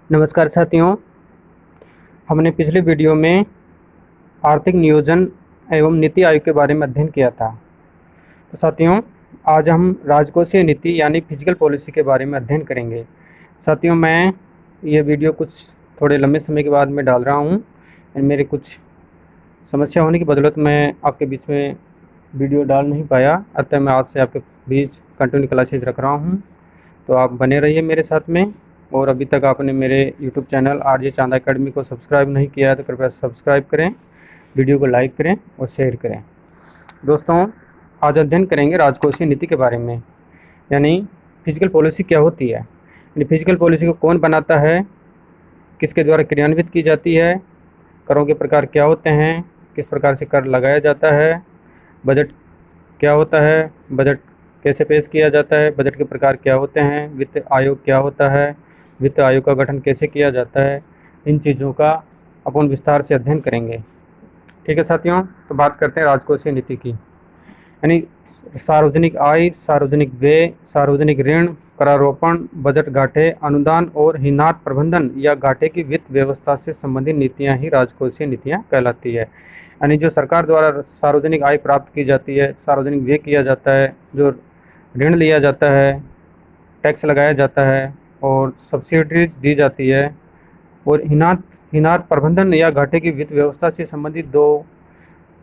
नमस्कार साथियों, हमने पिछले वीडियो में आर्थिक नियोजन एवं नीति आयोग के बारे में अध्ययन किया था। तो साथियों, आज हम राजकोषीय नीति यानी फिजिकल पॉलिसी के बारे में अध्ययन करेंगे। साथियों, मैं ये वीडियो कुछ थोड़े लंबे समय के बाद मैं डाल रहा हूँ। मेरे कुछ समस्या होने की बदौलत मैं आपके बीच में वीडियो डाल नहीं पाया, अतः मैं आज से आपके बीच कंटिन्यू क्लासेज रख रहा हूँ। तो आप बने रहिए मेरे साथ में। और अभी तक आपने मेरे YouTube चैनल आरजे चांदा अकेडमी को सब्सक्राइब नहीं किया है तो कृपया सब्सक्राइब करें, वीडियो को लाइक करें और शेयर करें। दोस्तों, आज अध्ययन करेंगे राजकोषीय नीति के बारे में, यानी फिजिकल पॉलिसी क्या होती है, यानी फिजिकल पॉलिसी को कौन बनाता है, किसके द्वारा क्रियान्वित की जाती है, करों के प्रकार क्या होते हैं, किस प्रकार से कर लगाया जाता है, बजट क्या होता है, बजट कैसे पेश किया जाता है, बजट के प्रकार क्या होते हैं, वित्त आयोग क्या होता है, वित्त आयोग का गठन कैसे किया जाता है। इन चीज़ों का अपन विस्तार से अध्ययन करेंगे। ठीक है साथियों, तो बात करते हैं राजकोषीय नीति की, यानी सार्वजनिक आय, सार्वजनिक व्यय, सार्वजनिक ऋण, करारोपण, बजट घाटे, अनुदान और हिनात प्रबंधन या घाटे की वित्त व्यवस्था से संबंधित नीतियां ही राजकोषीय नीतियां कहलाती है। यानी जो सरकार द्वारा सार्वजनिक आय प्राप्त की जाती है, सार्वजनिक व्यय किया जाता है, जो ऋण लिया जाता है, टैक्स लगाया जाता है और सब्सिडीज दी जाती है, और हिनात प्रबंधन या घाटे की वित्त व्यवस्था से संबंधित दो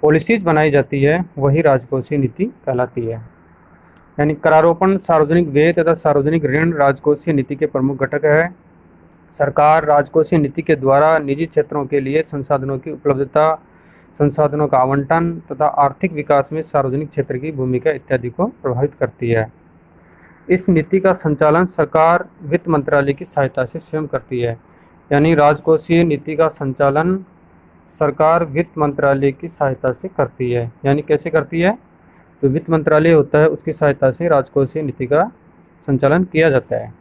पॉलिसीज बनाई जाती है, वही राजकोषीय नीति कहलाती है। यानी करारोपण, सार्वजनिक व्यय तथा सार्वजनिक ऋण राजकोषीय नीति के प्रमुख घटक है। सरकार राजकोषीय नीति के द्वारा निजी क्षेत्रों के लिए संसाधनों की उपलब्धता, संसाधनों का आवंटन तथा आर्थिक विकास में सार्वजनिक क्षेत्र की भूमिका इत्यादि को प्रभावित करती है। इस नीति का संचालन सरकार वित्त मंत्रालय की सहायता से स्वयं करती है। यानी राजकोषीय नीति का संचालन सरकार वित्त मंत्रालय की सहायता से करती है। यानी कैसे करती है? जो वित्त मंत्रालय होता है उसकी सहायता से राजकोषीय नीति का संचालन किया जाता है।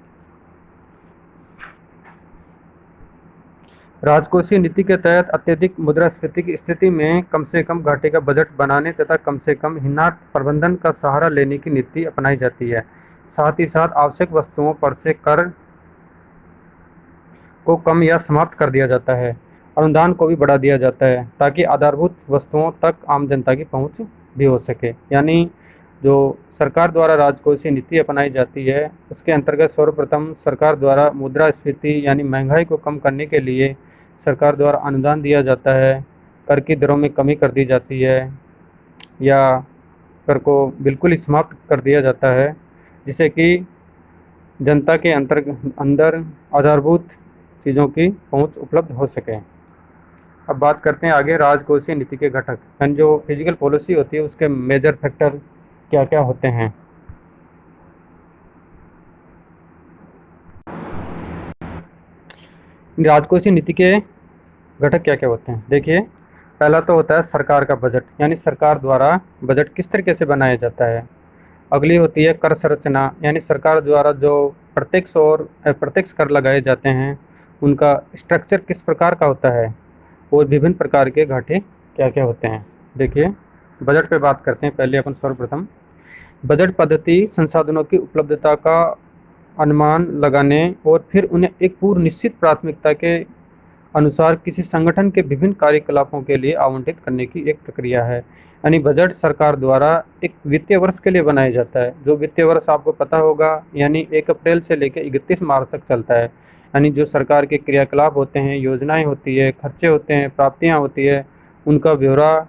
राजकोषीय नीति के तहत अत्यधिक मुद्रास्फीति की स्थिति में कम से कम घाटे का बजट बनाने तथा कम से कम हिनात प्रबंधन का सहारा लेने की नीति अपनाई जाती है। साथ ही साथ आवश्यक वस्तुओं पर से कर को कम या समाप्त कर दिया जाता है। अनुदान को भी बढ़ा दिया जाता है ताकि आधारभूत वस्तुओं तक आम जनता की पहुंच भी हो सके। यानी जो सरकार द्वारा राजकोषीय नीति अपनाई जाती है उसके अंतर्गत सर्वप्रथम सरकार द्वारा मुद्रास्फीति यानी महंगाई को कम करने के लिए सरकार द्वारा अनुदान दिया जाता है, कर की दरों में कमी कर दी जाती है या कर को बिल्कुल ही समाप्त कर दिया जाता है, जिससे कि जनता के अंदर आधारभूत चीज़ों की पहुंच उपलब्ध हो सके। अब बात करते हैं आगे राजकोषीय नीति के घटक, यानी जो फिजिकल पॉलिसी होती है उसके मेजर फैक्टर क्या क्या होते हैं। राजकोषीय नीति के घटक क्या क्या होते हैं, देखिए। पहला तो होता है सरकार का बजट, यानी सरकार द्वारा बजट किस तरीके से बनाया जाता है। अगली होती है कर संरचना, यानी सरकार द्वारा जो प्रत्यक्ष और अप्रत्यक्ष कर लगाए जाते हैं उनका स्ट्रक्चर किस प्रकार का होता है, और विभिन्न प्रकार के घाटे क्या क्या होते हैं। देखिए, बजट पे बात करते हैं। पहले अपन सर्वप्रथम बजट पद्धति संसाधनों की उपलब्धता का अनुमान लगाने और फिर उन्हें एक पूर्व निश्चित प्राथमिकता के अनुसार किसी संगठन के विभिन्न कार्यकलापों के लिए आवंटित करने की एक प्रक्रिया है। यानी बजट सरकार द्वारा एक वित्तीय वर्ष के लिए बनाया जाता है। जो वित्तीय वर्ष आपको पता होगा, यानी 1 अप्रैल से लेकर 31 मार्च तक चलता है। यानी जो सरकार के क्रियाकलाप होते हैं, योजनाएं होती है, खर्चे होते हैं, प्राप्तियां होती है, उनका ब्यौरा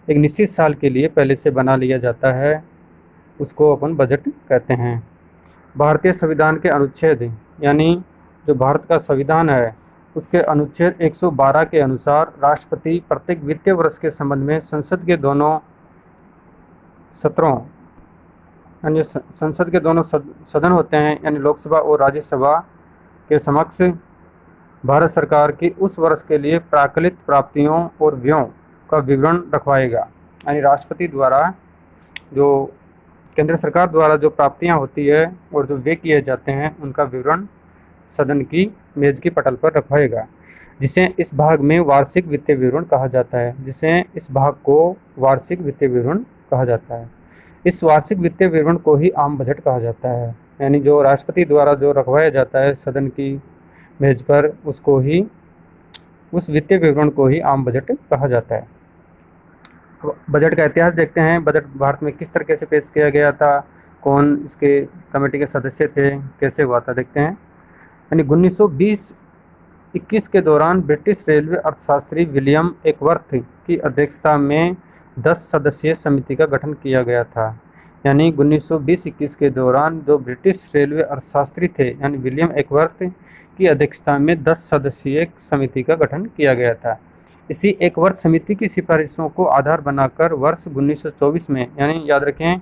एक निश्चित साल के लिए पहले से बना लिया जाता है, उसको अपन बजट कहते हैं। भारतीय संविधान के अनुच्छेद, यानी जो भारत का संविधान है उसके अनुच्छेद 112 के अनुसार राष्ट्रपति प्रत्येक वित्तीय वर्ष के संबंध में संसद के दोनों सत्रों, यानी संसद के दोनों सदन होते हैं, यानी लोकसभा और राज्यसभा के समक्ष भारत सरकार की उस वर्ष के लिए प्राकलित प्राप्तियों और व्ययों का विवरण रखवाएगा। यानी राष्ट्रपति द्वारा जो केंद्र सरकार द्वारा जो प्राप्तियां होती है और जो व्यय किए जाते हैं उनका विवरण सदन की मेज की पटल पर रखवाएगा, जिसे इस भाग में वार्षिक वित्तीय विवरण कहा जाता है। इस भाग को वार्षिक वित्तीय विवरण कहा जाता है। इस वार्षिक वित्तीय विवरण को ही आम बजट कहा जाता है। यानी जो राष्ट्रपति द्वारा जो रखवाया जाता है सदन की मेज पर उस वित्तीय विवरण को ही आम बजट कहा जाता है। बजट का इतिहास देखते हैं। बजट भारत में किस तरीके से पेश किया गया था, कौन इसके कमेटी के सदस्य थे, कैसे हुआ था, देखते हैं। यानी 1920-21 के दौरान ब्रिटिश रेलवे अर्थशास्त्री विलियम एकवर्थ की अध्यक्षता में 10 सदस्यीय समिति का गठन किया गया था। यानी 1920-21 के दौरान जो ब्रिटिश रेलवे अर्थशास्त्री थे यानी विलियम एकवर्थ की अध्यक्षता में 10 सदस्यीय समिति का गठन किया गया था। इसी एकवर्थ समिति की सिफारिशों को आधार बनाकर वर्ष 1924 में, यानी याद रखें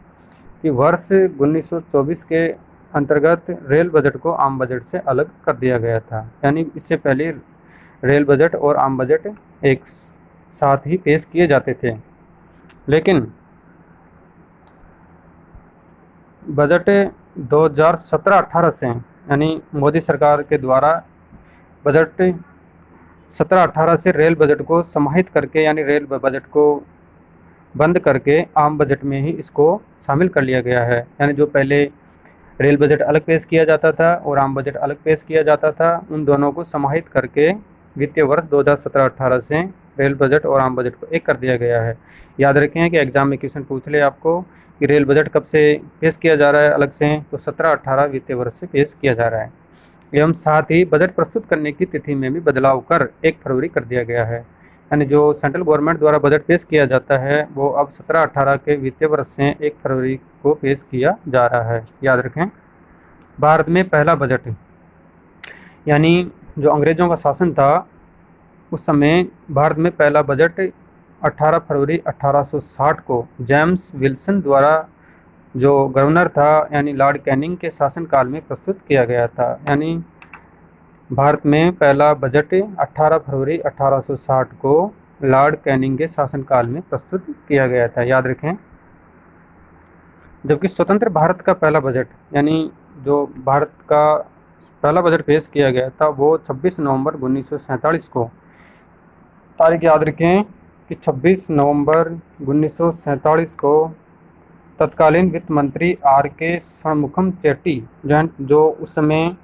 कि वर्ष 1924 के अंतर्गत रेल बजट को आम बजट से अलग कर दिया गया था। यानी इससे पहले रेल बजट और आम बजट एक साथ ही पेश किए जाते थे। लेकिन बजट 2017-18 से, यानी मोदी सरकार के द्वारा बजट 17-18 से रेल बजट को समाहित करके, यानी रेल बजट को बंद करके आम बजट में ही इसको शामिल कर लिया गया है। यानी जो पहले रेल बजट अलग पेश किया जाता था और आम बजट अलग पेश किया जाता था, उन दोनों को समाहित करके वित्तीय वर्ष 2017-18 से रेल बजट और आम बजट को एक कर दिया गया है। याद रखें कि एग्जाम में क्वेश्चन पूछ ले आपको कि रेल बजट कब से पेश किया जा रहा है अलग से, तो 17-18 वित्तीय वर्ष से पेश किया जा रहा है। एवं साथ ही बजट प्रस्तुत करने की तिथि में भी बदलाव कर 1 फरवरी कर दिया गया है। यानी जो सेंट्रल गवर्नमेंट द्वारा बजट पेश किया जाता है वो अब 17-18 के वित्तीय वर्ष से 1 फरवरी को पेश किया जा रहा है। याद रखें। भारत में पहला बजट, यानी जो अंग्रेज़ों का शासन था उस समय भारत में पहला बजट 18 फरवरी 1860 को जेम्स विल्सन द्वारा जो गवर्नर था यानी लॉर्ड कैनिंग के शासनकाल में प्रस्तुत किया गया था। यानी भारत में पहला बजट 18 फरवरी 1860 को लॉर्ड कैनिंग के शासनकाल में प्रस्तुत किया गया था। याद रखें। जबकि स्वतंत्र भारत का पहला बजट, यानी जो भारत का पहला बजट पेश किया गया था वो 26 नवंबर 1947 को, तारीख याद रखें कि 26 नवंबर 1947 को तत्कालीन वित्त मंत्री आर के षणमुखम चेट्टी, जो उस समय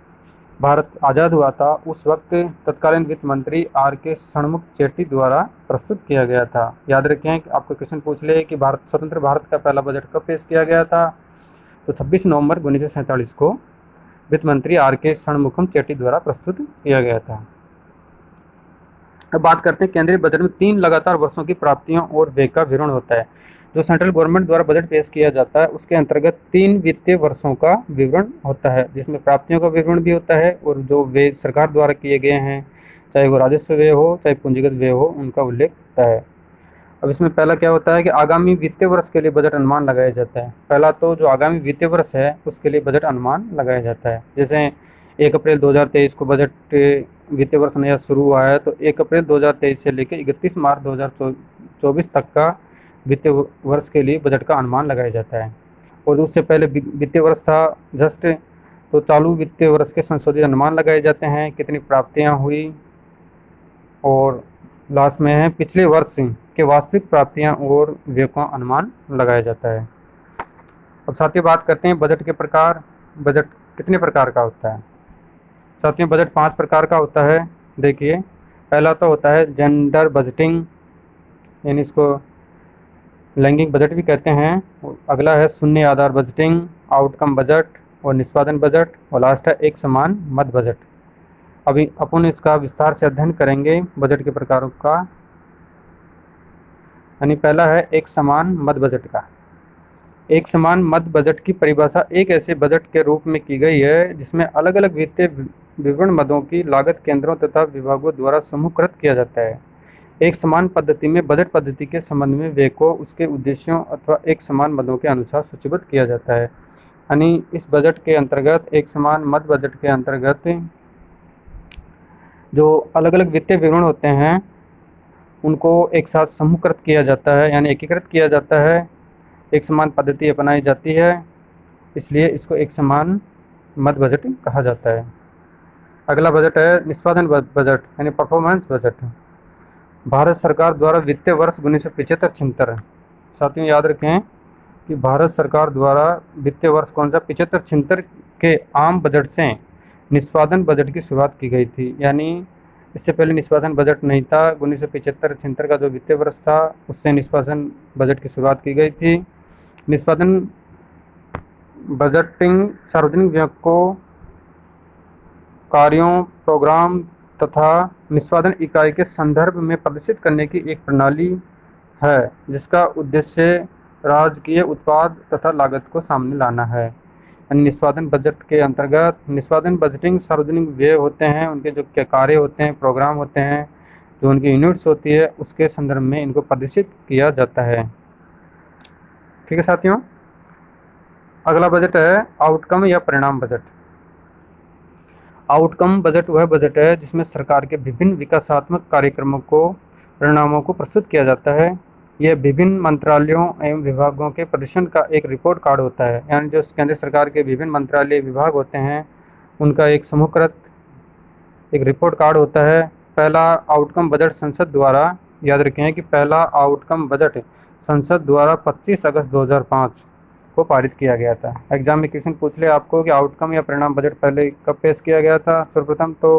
भारत आज़ाद हुआ था उस वक्त तत्कालीन वित्त मंत्री आर के षणमुख चेट्टी द्वारा प्रस्तुत किया गया था। याद रखें कि आपको क्वेश्चन पूछ ले कि स्वतंत्र भारत का पहला बजट कब पेश किया गया था, तो 26 नवंबर 1947 को वित्त मंत्री आर के षणमुखम चेट्टी द्वारा प्रस्तुत किया गया था। अब बात करते हैं केंद्रीय बजट में 3 लगातार वर्षों की प्राप्तियों और व्यय का विवरण होता है। जो सेंट्रल गवर्नमेंट द्वारा बजट पेश किया जाता है उसके अंतर्गत 3 वित्तीय वर्षों का विवरण होता है, जिसमें प्राप्तियों का विवरण भी होता है और जो व्यय सरकार द्वारा किए गए हैं, चाहे वो राजस्व व्यय हो चाहे पूंजीगत व्यय हो, उनका उल्लेख होता है। अब इसमें पहला क्या होता है कि आगामी वित्तीय वर्ष के लिए बजट अनुमान लगाया जाता है। पहला तो जो आगामी वित्तीय वर्ष है उसके लिए बजट अनुमान लगाया जाता है। जैसे 1 अप्रैल 2023 को बजट वित्तीय वर्ष नया शुरू हुआ है, तो 1 अप्रैल 2023 से लेकर 31 मार्च 2024 तक का वित्तीय वर्ष के लिए बजट का अनुमान लगाया जाता है। और उससे पहले वित्तीय वर्ष था जस्ट, तो चालू वित्तीय वर्ष के संशोधित अनुमान लगाए जाते हैं, कितनी प्राप्तियां हुई, और लास्ट में है पिछले वर्ष के वास्तविक प्राप्तियां और व्यय का अनुमान लगाया जाता है। अब साथियों बात करते हैं बजट के प्रकार। बजट कितने प्रकार का होता है साथियों? बजट 5 प्रकार का होता है। देखिए, पहला तो होता है जेंडर बजटिंग, यानी इसको लैंगिक बजट भी कहते हैं। अगला है शून्य आधार बजटिंग, आउटकम बजट और निष्पादन बजट, और लास्ट है एक समान मद बजट। अभी अपन इसका विस्तार से अध्ययन करेंगे बजट के प्रकारों का। यानी पहला है एक समान मद बजट का। एक समान मद बजट की परिभाषा एक ऐसे बजट के रूप में की गई है जिसमें अलग अलग वित्तीय विवरण मदों की लागत केंद्रों तथा विभागों द्वारा समूहकृत किया जाता है। एक समान पद्धति में बजट पद्धति के संबंध में व्यय को उसके उद्देश्यों अथवा एक समान मदों के अनुसार सूचीबद्ध किया जाता है। यानी इस बजट के अंतर्गत, एक समान मद बजट के अंतर्गत जो अलग अलग वित्तीय विवरण होते हैं उनको एक साथ समूहकृत किया जाता है, यानी एकीकृत किया जाता है। एक समान पद्धति अपनाई जाती है, इसलिए इसको एक समान मद बजट कहा जाता है। अगला बजट है निष्पादन बजट, यानी परफॉर्मेंस बजट। भारत सरकार द्वारा वित्तीय वर्ष 1975-76, साथियों याद रखें कि भारत सरकार द्वारा वित्तीय वर्ष कौन सा 75-76 के आम बजट से निष्पादन बजट की शुरुआत की गई थी। यानी इससे पहले निष्पादन बजट नहीं था। 1975-76 का जो वित्तीय वर्ष था उससे निष्पादन बजट की शुरुआत की गई थी। निष्पादन बजटिंग सार्वजनिक व्यय को कार्यों, प्रोग्राम तथा निष्पादन इकाई के संदर्भ में प्रदर्शित करने की एक प्रणाली है जिसका उद्देश्य राजकीय उत्पाद तथा लागत को सामने लाना है। यानी निष्पादन बजट के अंतर्गत निष्पादन बजटिंग सार्वजनिक व्यय होते हैं, उनके जो क्या कार्य होते हैं, प्रोग्राम होते हैं, जो उनकी यूनिट्स होती है, उसके संदर्भ में इनको प्रदर्शित किया जाता है। ठीक है साथियों, अगला बजट है आउटकम या परिणाम बजट। आउटकम बजट वह बजट है जिसमें सरकार के विभिन्न विकासात्मक कार्यक्रमों को परिणामों को प्रस्तुत किया जाता है। यह विभिन्न मंत्रालयों एवं विभागों के प्रदर्शन का एक रिपोर्ट कार्ड होता है। यानी जो केंद्र सरकार के विभिन्न मंत्रालय विभाग होते हैं उनका एक समूहकृत एक रिपोर्ट कार्ड होता है। पहला आउटकम बजट संसद द्वारा, याद रखें कि पहला आउटकम बजट संसद द्वारा 25 अगस्त 2005 को पारित किया गया था। एग्जाम में क्वेश्चन पूछ ले आपको कि आउटकम या परिणाम बजट पहले कब पेश किया गया था। सर्वप्रथम तो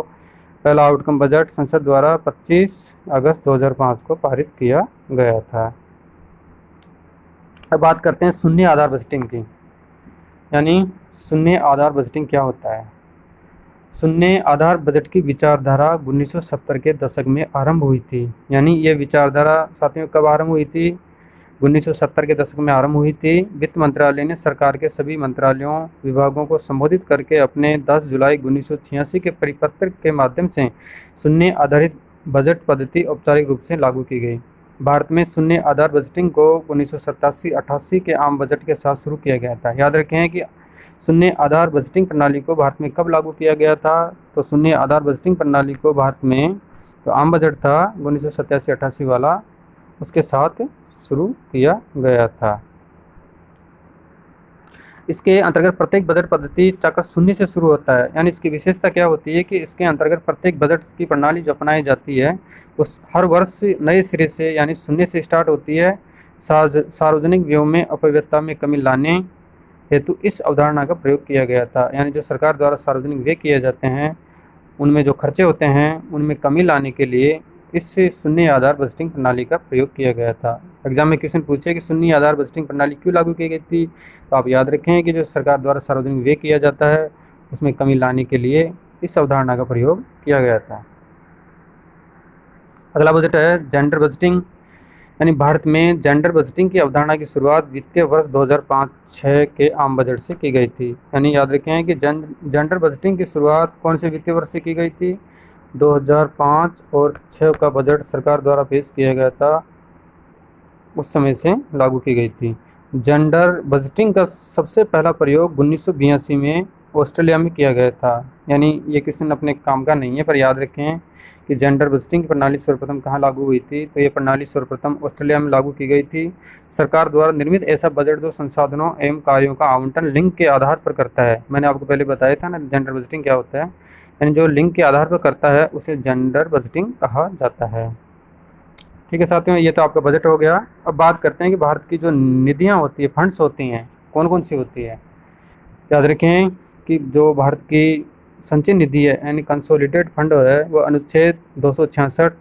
पहला आउटकम बजट संसद द्वारा 25 अगस्त 2005 को पारित किया गया था। अब बात करते हैं शून्य आधार बजटिंग की। यानी शून्य आधार बजटिंग क्या होता है। शून्य आधार बजट की विचारधारा 1970 के दशक में आरंभ हुई थी। यानी ये विचारधारा साथियों कब आरंभ हुई थी, 1970 के दशक में आरंभ हुई थी। वित्त मंत्रालय ने सरकार के सभी मंत्रालयों विभागों को संबोधित करके अपने 10 जुलाई 1986 के परिपत्र के माध्यम से शून्य आधारित बजट पद्धति औपचारिक रूप से लागू की गई। भारत में शून्य आधार बजटिंग को 1987-88 के आम बजट के साथ शुरू किया गया था। याद रखें कि शून्य आधार बजटिंग प्रणाली को भारत में कब लागू किया गया था। तो शून्य आधार बजटिंग प्रणाली को भारत में जो आम बजट था 1987-88 वाला, उसके साथ शुरू किया गया था। इसके अंतर्गत प्रत्येक बजट पद्धति चक्र शून्य से शुरू होता है। यानी इसकी विशेषता क्या होती है कि इसके अंतर्गत प्रत्येक बजट की प्रणाली जो अपनाई जाती है उस हर वर्ष नए सिरे से यानी शून्य से स्टार्ट होती है। सार्वजनिक व्ययों में अपव्ययता में कमी लाने हेतु इस अवधारणा का प्रयोग किया गया था। यानी जो सरकार द्वारा सार्वजनिक व्यय किए जाते हैं उनमें जो खर्चे होते हैं उनमें कमी लाने के लिए इस शून्य आधार बजटिंग प्रणाली का प्रयोग किया गया था। एग्जाम में क्वेश्चन पूछे कि शून्य आधार बजटिंग प्रणाली क्यों लागू की गई थी, तो आप याद रखें कि जो सरकार द्वारा सार्वजनिक व्यय किया जाता है उसमें कमी लाने के लिए इस अवधारणा का प्रयोग किया गया था। अगला बजट है जेंडर बजटिंग। यानी भारत में जेंडर बजटिंग की अवधारणा की शुरुआत वित्तीय वर्ष 2005-06 के आम बजट से की गई थी। यानी याद रखें कि जेंडर बजटिंग की शुरुआत कौन से वित्तीय वर्ष से की गई थी, 2005 और 6 का बजट सरकार द्वारा पेश किया गया था उस समय से लागू की गई थी। जेंडर बजटिंग का सबसे पहला प्रयोग 1982 में ऑस्ट्रेलिया में किया गया था। यानी ये क्वेश्चन अपने काम का नहीं है, पर याद रखें कि जेंडर बजटिंग की प्रणाली सर्वप्रथम कहाँ लागू हुई थी, तो ये प्रणाली सर्वप्रथम ऑस्ट्रेलिया में लागू की गई थी। सरकार द्वारा निर्मित ऐसा बजट जो संसाधनों एवं कार्यों का आवंटन लिंग के आधार पर करता है। मैंने आपको पहले बताया था ना जेंडर बजटिंग क्या होता है। यानी जो लिंग के आधार पर करता है उसे जेंडर बजटिंग कहा जाता है। ठीक है साथियों, ये तो आपका बजट हो गया। अब बात करते हैं कि भारत की जो निधियाँ होती है, फंड्स होती हैं, कौन कौन सी होती है। याद रखें कि जो भारत की संचयी निधि है यानी कंसोलिडेटेड फंड है वो अनुच्छेद 266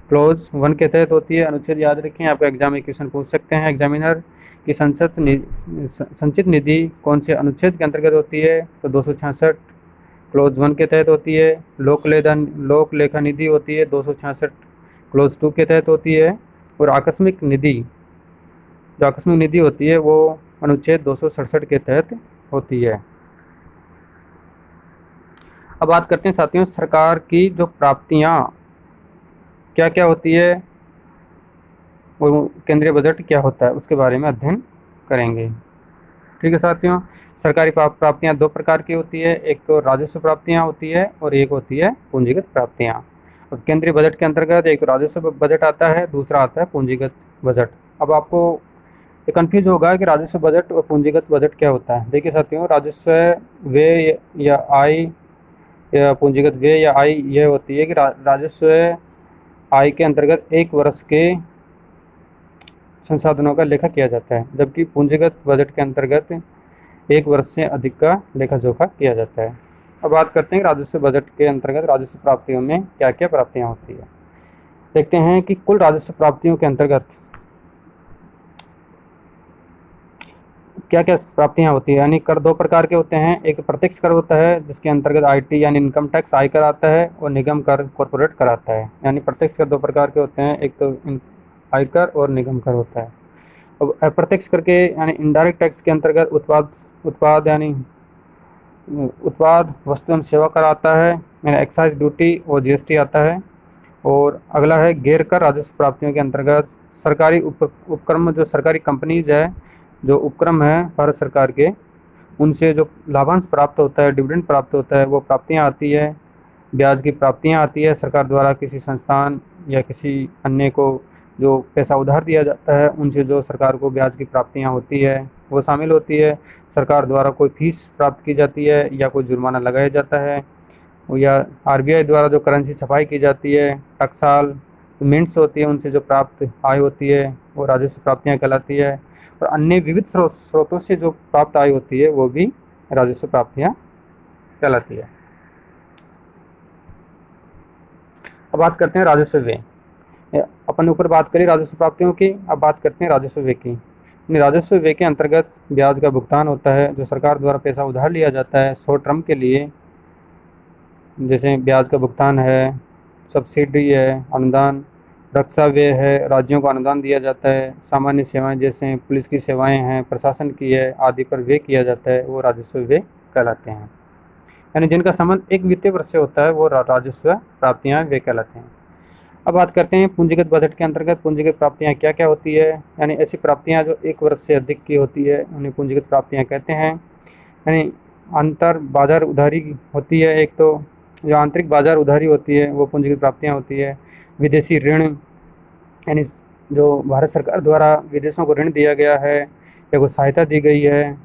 क्लोज 1 के तहत होती है। अनुच्छेद याद रखें, आपका एग्जाम में क्वेश्चन पूछ सकते हैं एग्जामिनर कि संचित निधि कौन से अनुच्छेद के अंतर्गत होती है, तो 266 क्लोज 1 के तहत होती है। लोक लेखा निधि होती है 266 क्लोज 2 के तहत होती है। और आकस्मिक निधि, जो आकस्मिक निधि होती है वो अनुच्छेद 267 के तहत होती है। अब बात करते हैं साथियों सरकार की जो प्राप्तियां क्या क्या होती है और केंद्रीय बजट क्या होता है उसके बारे में अध्ययन करेंगे। ठीक है साथियों, सरकारी प्राप्तियां दो प्रकार की होती है, एक तो राजस्व प्राप्तियां होती है और एक होती है पूंजीगत प्राप्तियां। अब केंद्रीय बजट के अंतर्गत एक राजस्व बजट आता है, दूसरा आता है पूंजीगत बजट। अब आपको ये कन्फ्यूज होगा कि राजस्व बजट और पूंजीगत बजट क्या होता है। देखिए साथियों, राजस्व व्यय या आय या पूंजीगत व्यय या आय यह होती है कि राजस्व आय के अंतर्गत एक वर्ष के संसाधनों का लेखा किया जाता है, जबकि पूंजीगत बजट के अंतर्गत एक वर्ष से अधिक का लेखा जोखा किया जाता है। अब बात करते हैं राजस्व बजट के अंतर्गत राजस्व प्राप्तियों में क्या क्या प्राप्तियां होती है। देखते हैं कि कुल राजस्व प्राप्तियों के अंतर्गत क्या क्या प्राप्तियां होती है। यानी कर दो प्रकार के होते हैं। एक प्रत्यक्ष कर होता है जिसके अंतर्गत आईटी यानी इनकम टैक्स आयकर आता है, और निगम कर कॉर्पोरेट कर आता है। यानी प्रत्यक्ष कर दो प्रकार के होते हैं, एक तो आयकर और निगम कर होता है। अब अप्रत्यक्ष कर के यानी इनडायरेक्ट टैक्स के अंतर्गत उत्पाद यानी उत्पाद वस्तु एवं सेवा कर आता है, यानी एक्साइज ड्यूटी और जीएसटी आता है। और अगला है गैर कर राजस्व प्राप्तियों के अंतर्गत सरकारी उपक्रम, जो सरकारी कंपनीज है, जो उपक्रम है भारत सरकार के, उनसे जो लाभांश प्राप्त होता है, डिविडेंड प्राप्त होता है, वो प्राप्तियां आती है। ब्याज की प्राप्तियां आती है सरकार द्वारा किसी संस्थान या किसी अन्य को जो पैसा उधार दिया जाता है, उनसे जो सरकार को ब्याज की प्राप्तियां होती है वो शामिल होती है। सरकार द्वारा कोई फीस प्राप्त की जाती है या कोई जुर्माना लगाया जाता है, या आरबीआई द्वारा जो करेंसी छपाई की जाती है, टकसाल मिंट्स होती है, उनसे जो प्राप्त आय होती है वो राजस्व प्राप्तियां कहलाती है। और अन्य विविध स्रोतों से जो प्राप्त आय होती है वो भी राजस्व प्राप्तियां कहलाती है। अब बात करते हैं राजस्व व्यय। अपन ऊपर बात करी राजस्व प्राप्तियों की, अब बात करते हैं राजस्व व्यय की। राजस्व व्यय के अंतर्गत ब्याज का भुगतान होता है, जो सरकार द्वारा पैसा उधार लिया जाता है शॉर्ट टर्म के लिए, जैसे ब्याज का भुगतान है, सब्सिडी है, अनुदान, रक्षा व्यय है, राज्यों को अनुदान दिया जाता है, सामान्य सेवाएं जैसे पुलिस की सेवाएं हैं, प्रशासन की है, आदि पर व्यय किया जाता है, वो राजस्व व्यय कहलाते हैं। यानी जिनका संबंध एक वित्तीय वर्ष से होता है वो राजस्व प्राप्तियां व्यय कहलाते हैं। अब बात करते हैं पूंजीगत बजट के अंतर्गत पूंजीगत प्राप्तियां क्या क्या होती है। यानी ऐसी प्राप्तियां जो एक वर्ष से अधिक की होती है उन्हें पूंजीगत प्राप्तियां कहते हैं। यानी अंतर बाजार उधारी होती है, एक तो जो आंतरिक बाजार उधारी होती है वो पूंजीगत प्राप्तियां होती है। विदेशी ऋण, यानी जो भारत सरकार द्वारा विदेशों को ऋण दिया गया है या कोई सहायता दी गई है,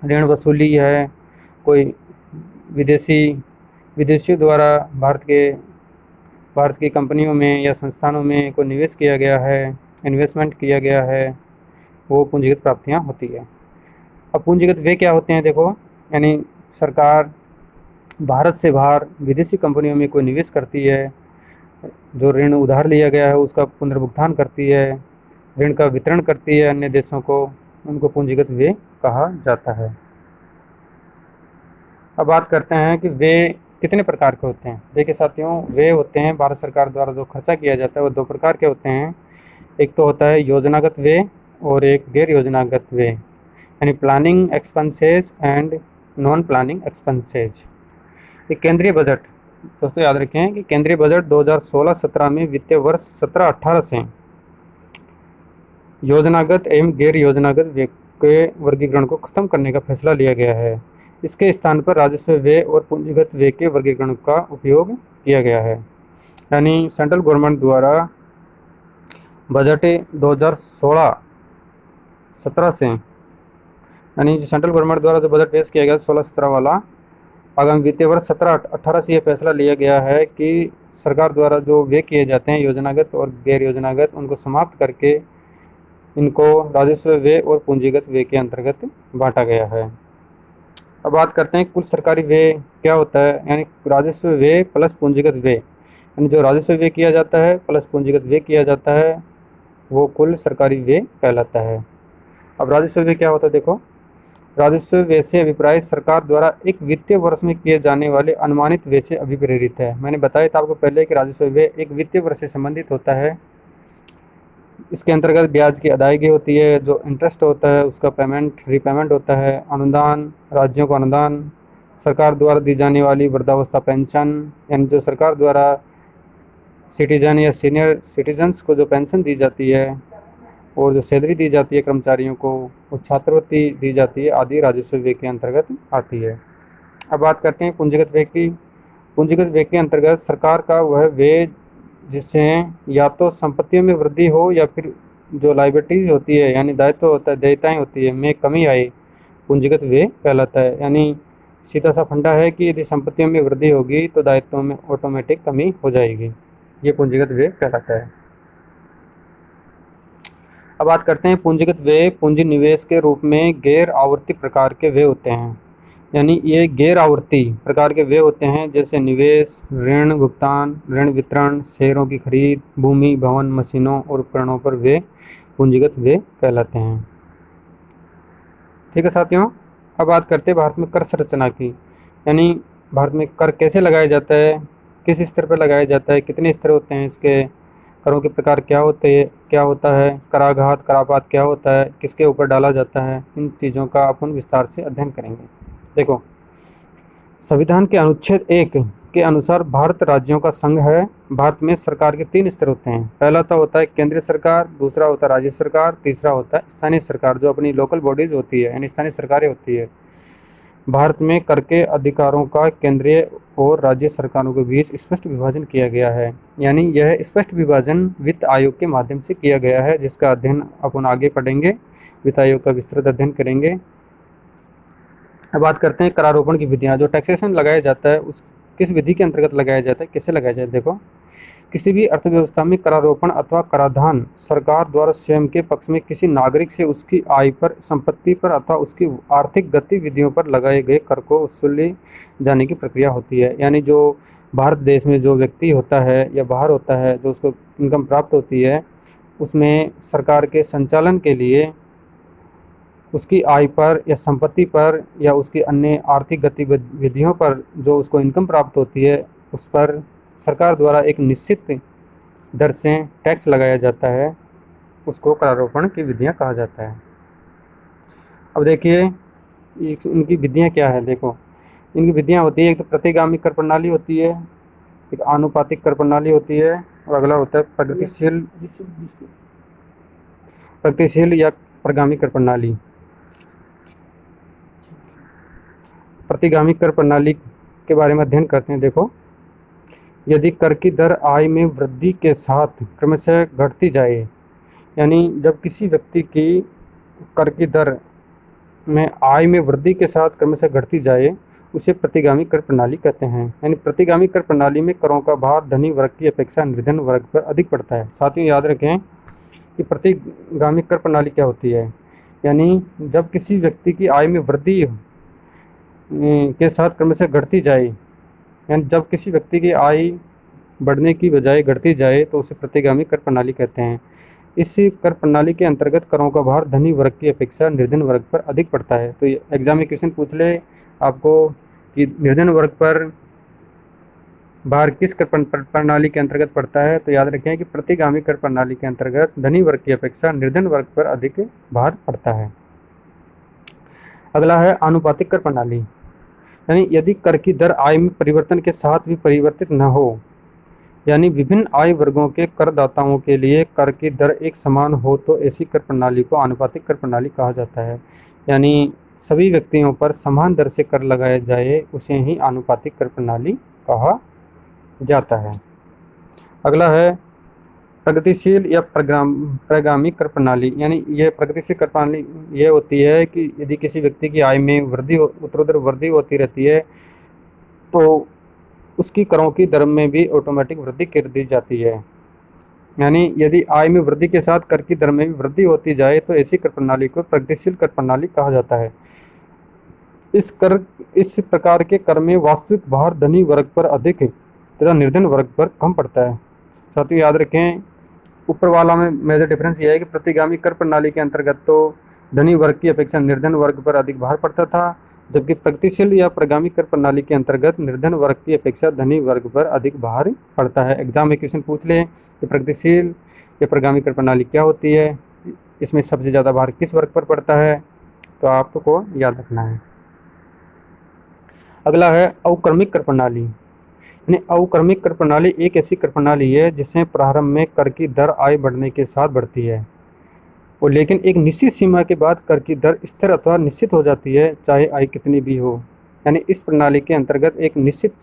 ऋण वसूली है, कोई विदेशियों द्वारा भारत की कंपनियों में या संस्थानों में कोई निवेश किया गया है, इन्वेस्टमेंट किया गया है, वो पूंजीगत प्राप्तियां होती है। अब पूंजीगत व्यय क्या होते हैं देखो। यानी सरकार भारत से बाहर विदेशी कंपनियों में कोई निवेश करती है, जो ऋण उधार लिया गया है उसका पुनर्भुगतान करती है, ऋण का वितरण करती है अन्य देशों को, उनको पूंजीगत व्यय कहा जाता है। अब बात करते हैं कि व्यय कितने प्रकार के होते हैं। देखिए साथियों, व्यय होते हैं भारत सरकार द्वारा जो खर्चा किया जाता है वो दो प्रकार के होते हैं। एक तो होता है योजनागत व्यय और एक गैर योजनागत व्यय, यानी planning expenses and non planning expenses. ये केंद्रीय बजट, दोस्तों याद रखें कि केंद्रीय बजट 2016-17 में वित्तीय वर्ष 17-18 से योजनागत एवं गैर योजनागत व्यय के वर्गीकरण को खत्म करने का फैसला लिया गया है। इसके स्थान पर राजस्व व्यय और पूंजीगत व्यय के वर्गीकरण का उपयोग किया गया है। यानी सेंट्रल गवर्नमेंट द्वारा बजट 2016-17 से, यानी सेंट्रल गवर्नमेंट द्वारा जो बजट पेश किया गया 16-17 वाला, आगामी वित्तीय वर्ष 17-18 से यह फैसला लिया गया है कि सरकार द्वारा जो व्यय किए जाते हैं योजनागत और गैर योजनागत, उनको समाप्त करके इनको राजस्व व्यय और पूंजीगत व्यय के अंतर्गत बांटा गया है। अब बात करते हैं कुल सरकारी व्यय क्या होता है। यानी राजस्व व्यय प्लस पूंजीगत व्यय, यानी जो राजस्व व्यय किया जाता है प्लस पूंजीगत व्यय किया जाता है वो कुल सरकारी व्यय कहलाता है। अब राजस्व व्यय क्या होता है देखो। राजस्व व्यय से अभिप्राय सरकार द्वारा एक वित्तीय वर्ष में किए जाने वाले अनुमानित व्यय से अभिप्रेरित है। मैंने बताया था आपको पहले कि राजस्व व्यय एक वित्तीय वर्ष से संबंधित होता है। इसके अंतर्गत ब्याज की अदायगी होती है, जो इंटरेस्ट होता है उसका रीपेमेंट होता है, अनुदान, राज्यों को अनुदान, सरकार द्वारा दी जाने वाली वृद्धावस्था पेंशन, यानी जो सरकार द्वारा सिटीजन या सीनियर सिटीजन्स को जो पेंशन दी जाती है, और जो सैलरी दी जाती है कर्मचारियों को, और छात्रवृत्ति दी जाती है, आदि राजस्व व्यय के अंतर्गत आती है। अब बात करते हैं पूंजीगत व्यय की। पूंजीगत व्यय के अंतर्गत सरकार का वह व्यय जिससे या तो संपत्तियों में वृद्धि हो या फिर जो लायबिलिटीज होती है यानी दायित्व होता है, देयताएं होती है, में कमी आए, पूंजीगत व्यय कहलाता है। यानी सीधा सा फंडा है कि यदि संपत्तियों में वृद्धि होगी तो दायित्वों में ऑटोमेटिक कमी हो जाएगी, ये पूंजीगत व्यय कहलाता है। अब बात करते हैं पूंजीगत व्यय पूंजी निवेश के रूप में गैर आवर्ती प्रकार के व्यय होते हैं। यानी ये गैर आवर्ती प्रकार के व्यय होते हैं, जैसे निवेश, ऋण भुगतान, ऋण वितरण, शेयरों की खरीद, भूमि, भवन, मशीनों और उपकरणों पर व्यय पूंजीगत व्यय कहलाते हैं। ठीक है साथियों, अब बात करते हैं भारत में कर संरचना की। यानी भारत में कर कैसे लगाया जाता है, किस स्तर पर लगाया जाता है, कितने स्तर होते हैं इसके, करों के प्रकार क्या होता है, कराघात करापात क्या होता है, किसके ऊपर डाला जाता है, इन चीज़ों का अपन विस्तार से अध्ययन करेंगे। देखो, संविधान के अनुच्छेद 1 के अनुसार भारत राज्यों का संघ है। भारत में सरकार के 3 स्तर होते हैं। पहला तो होता है केंद्रीय सरकार, दूसरा होता है राज्य सरकार, तीसरा होता है स्थानीय सरकार, जो अपनी लोकल बॉडीज होती है, यानी स्थानीय सरकारें होती है। भारत में कर के अधिकारों का केंद्रीय और राज्य सरकारों के बीच स्पष्ट विभाजन किया गया है। यानी यह स्पष्ट विभाजन वित्त आयोग के माध्यम से किया गया है, जिसका अध्ययन अपन आगे पढ़ेंगे, वित्त आयोग का विस्तृत अध्ययन करेंगे। अब बात करते हैं करारोपण की विधियां। जो टैक्सेशन लगाया जाता है उस किस विधि के अंतर्गत लगाया जाता है, कैसे लगाया जाता है। देखो, किसी भी अर्थव्यवस्था में करारोपण अथवा कराधान सरकार द्वारा स्वयं के पक्ष में किसी नागरिक से उसकी आय पर, संपत्ति पर अथवा उसकी आर्थिक गतिविधियों पर लगाए गए कर को वसूले जाने की प्रक्रिया होती है। यानी जो भारत देश में जो व्यक्ति होता है या बाहर होता है, जो उसको इनकम प्राप्त होती है, उसमें सरकार के संचालन के लिए उसकी आय पर या संपत्ति पर या उसकी अन्य आर्थिक गतिविधियों पर जो उसको इनकम प्राप्त होती है, उस पर सरकार द्वारा एक निश्चित दर से टैक्स लगाया जाता है। उसको करारोपण की विधियां कहा जाता है। अब देखिए इनकी विधियां क्या है। देखो, इनकी विधियां होती है, एक तो प्रतिगामी कर प्रणाली होती है, एक आनुपातिक कर प्रणाली होती है, और अगला होता है प्रगतिशील या प्रगामी कर प्रणाली। प्रतिगामी कर प्रणाली के बारे में अध्ययन करते हैं। देखो, यदि कर की दर आय में वृद्धि के साथ क्रमशः घटती जाए, यानी जब किसी व्यक्ति की कर की दर में आय में वृद्धि के साथ क्रमशः घटती जाए, उसे प्रतिगामी कर प्रणाली कहते हैं। यानी प्रतिगामी कर प्रणाली में करों का भार धनी वर्ग की अपेक्षा निर्धन वर्ग पर अधिक पड़ता है। साथियों, याद रखें कि प्रतिगामी कर प्रणाली क्या होती है। यानी जब किसी व्यक्ति की आय में वृद्धि के साथ क्रमशः घटती जाए, यानी जब किसी व्यक्ति की आय बढ़ने की बजाय घटती जाए, तो उसे प्रतिगामी कर प्रणाली कहते हैं। इस कर प्रणाली के अंतर्गत करों का भार धनी वर्ग की अपेक्षा निर्धन वर्ग पर अधिक पड़ता है। तो एग्जाम में क्वेश्चन पूछ ले आपको कि निर्धन वर्ग पर भार किस कर प्रणाली के अंतर्गत पड़ता है, तो याद रखें कि प्रतिगामी कर प्रणाली के अंतर्गत धनी वर्ग की अपेक्षा निर्धन वर्ग पर अधिक भार पड़ता है। अगला है आनुपातिक कर प्रणाली। यानी यदि कर की दर आय में परिवर्तन के साथ भी परिवर्तित न हो, यानी विभिन्न आय वर्गों के करदाताओं के लिए कर की दर एक समान हो, तो ऐसी कर प्रणाली को आनुपातिक कर प्रणाली कहा जाता है। यानी सभी व्यक्तियों पर समान दर से कर लगाया जाए, उसे ही आनुपातिक कर प्रणाली कहा जाता है। अगला है प्रगतिशील या प्रगामी कर प्रणाली। यानी यह प्रगतिशील कर प्रणाली यह होती है कि यदि किसी व्यक्ति की आय में उत्तरोत्तर वृद्धि होती रहती है, तो उसकी करों की दर में भी ऑटोमेटिक वृद्धि कर दी जाती है। यानी यदि आय में वृद्धि के साथ कर की दर में भी वृद्धि होती जाए, तो ऐसी कर प्रणाली को प्रगतिशील कर प्रणाली कहा जाता है। इस प्रकार के कर में वास्तविक भार धनी वर्ग पर अधिक तथा निर्धन वर्ग पर कम पड़ता है। साथियों, याद रखें, ऊपर वाला में मेजर डिफरेंस यह है कि प्रतिगामी कर प्रणाली के अंतर्गत तो धनी वर्ग की अपेक्षा निर्धन वर्ग पर अधिक भार पड़ता था, जबकि प्रगतिशील या प्रगामी कर प्रणाली के अंतर्गत निर्धन वर्ग की अपेक्षा धनी वर्ग पर अधिक भार पड़ता है। एग्जाम में क्वेश्चन पूछ ले कि प्रगतिशील या प्रगामी कर प्रणाली क्या होती है, इसमें सबसे ज़्यादा भार किस वर्ग पर पड़ता है, तो आपको याद रखना है। अगला है अवक्रमिक कर प्रणाली। यानी अवक्रमिक कर प्रणाली एक ऐसी कर प्रणाली है जिसमें प्रारंभ में कर की दर आय बढ़ने के साथ बढ़ती है, और लेकिन एक निश्चित सीमा के बाद कर की दर स्थिर अथवा निश्चित हो जाती है, चाहे आय कितनी भी हो। यानी इस प्रणाली के अंतर्गत एक निश्चित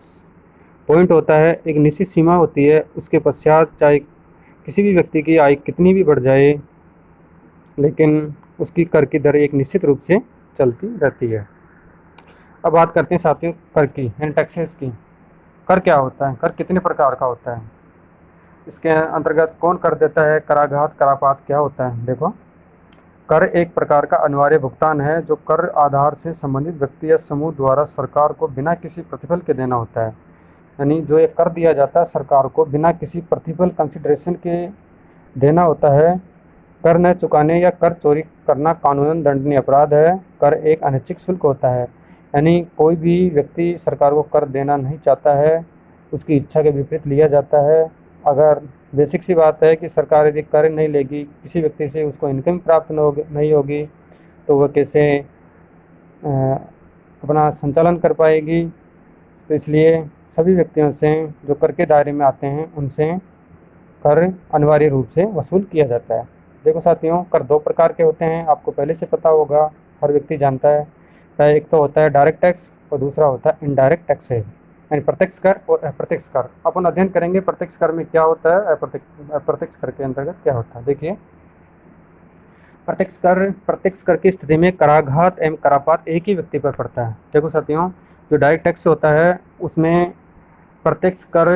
पॉइंट होता है, एक निश्चित सीमा होती है, उसके पश्चात चाहे किसी भी व्यक्ति की आय कितनी भी बढ़ जाए, लेकिन उसकी कर की दर एक निश्चित रूप से चलती रहती है। अब बात करते हैं साथियों कर की, यानी टैक्सेस की। कर क्या होता है, कर कितने प्रकार का होता है, इसके अंतर्गत कौन कर देता है, कराघात करापात क्या होता है। देखो, कर एक प्रकार का अनिवार्य भुगतान है जो कर आधार से संबंधित व्यक्ति या समूह द्वारा सरकार को बिना किसी प्रतिफल के देना होता है। यानी जो ये कर दिया जाता है सरकार को बिना किसी प्रतिफल कंसिडरेशन के देना होता है। कर न चुकाने या कर चोरी करना कानूनन दंडनीय अपराध है। कर एक अनैच्छिक शुल्क होता है, यानी कोई भी व्यक्ति सरकार को कर देना नहीं चाहता है, उसकी इच्छा के विपरीत लिया जाता है। अगर बेसिक सी बात है कि सरकार यदि कर नहीं लेगी, किसी व्यक्ति से उसको इनकम प्राप्त नहीं होगी, तो वह कैसे अपना संचालन कर पाएगी। तो इसलिए सभी व्यक्तियों से जो कर के दायरे में आते हैं उनसे कर अनिवार्य रूप से वसूल किया जाता है। देखो साथियों, कर दो प्रकार के होते हैं, आपको पहले से पता होगा, हर व्यक्ति जानता है। एक तो होता है डायरेक्ट टैक्स और दूसरा होता है इनडायरेक्ट टैक्स है, यानी प्रत्यक्ष कर और अप्रत्यक्ष कर। अपन अध्ययन करेंगे प्रत्यक्ष कर में क्या होता है, अप्रत्यक्ष कर के अंतर्गत क्या होता है। देखिए, प्रत्यक्ष कर की स्थिति में कराघात एवं करापात एक ही व्यक्ति पर पड़ता है। देखो साथियों, जो डायरेक्ट टैक्स होता है उसमें प्रत्यक्ष कर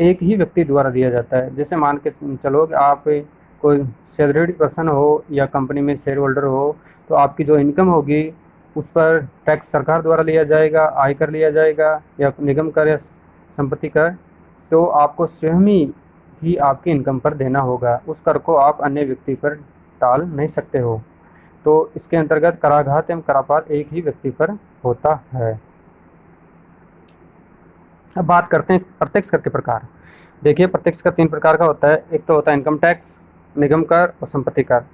एक ही व्यक्ति द्वारा दिया जाता है। जैसे मान के चलो कि आप कोई सैलरीड पर्सन हो या कंपनी में शेयर होल्डर हो, तो आपकी जो इनकम होगी उस पर टैक्स सरकार द्वारा लिया जाएगा, आयकर लिया जाएगा या निगम कर या संपत्ति कर, तो आपको स्वयं ही आपकी इनकम पर देना होगा। उस कर को आप अन्य व्यक्ति पर टाल नहीं सकते हो। तो इसके अंतर्गत कराघात एवं करापात एक ही व्यक्ति पर होता है। अब बात करते हैं प्रत्यक्ष कर के प्रकार। देखिए, प्रत्यक्ष कर 3 प्रकार का होता है। एक तो होता है इनकम टैक्स, निगम कर और संपत्ति कर।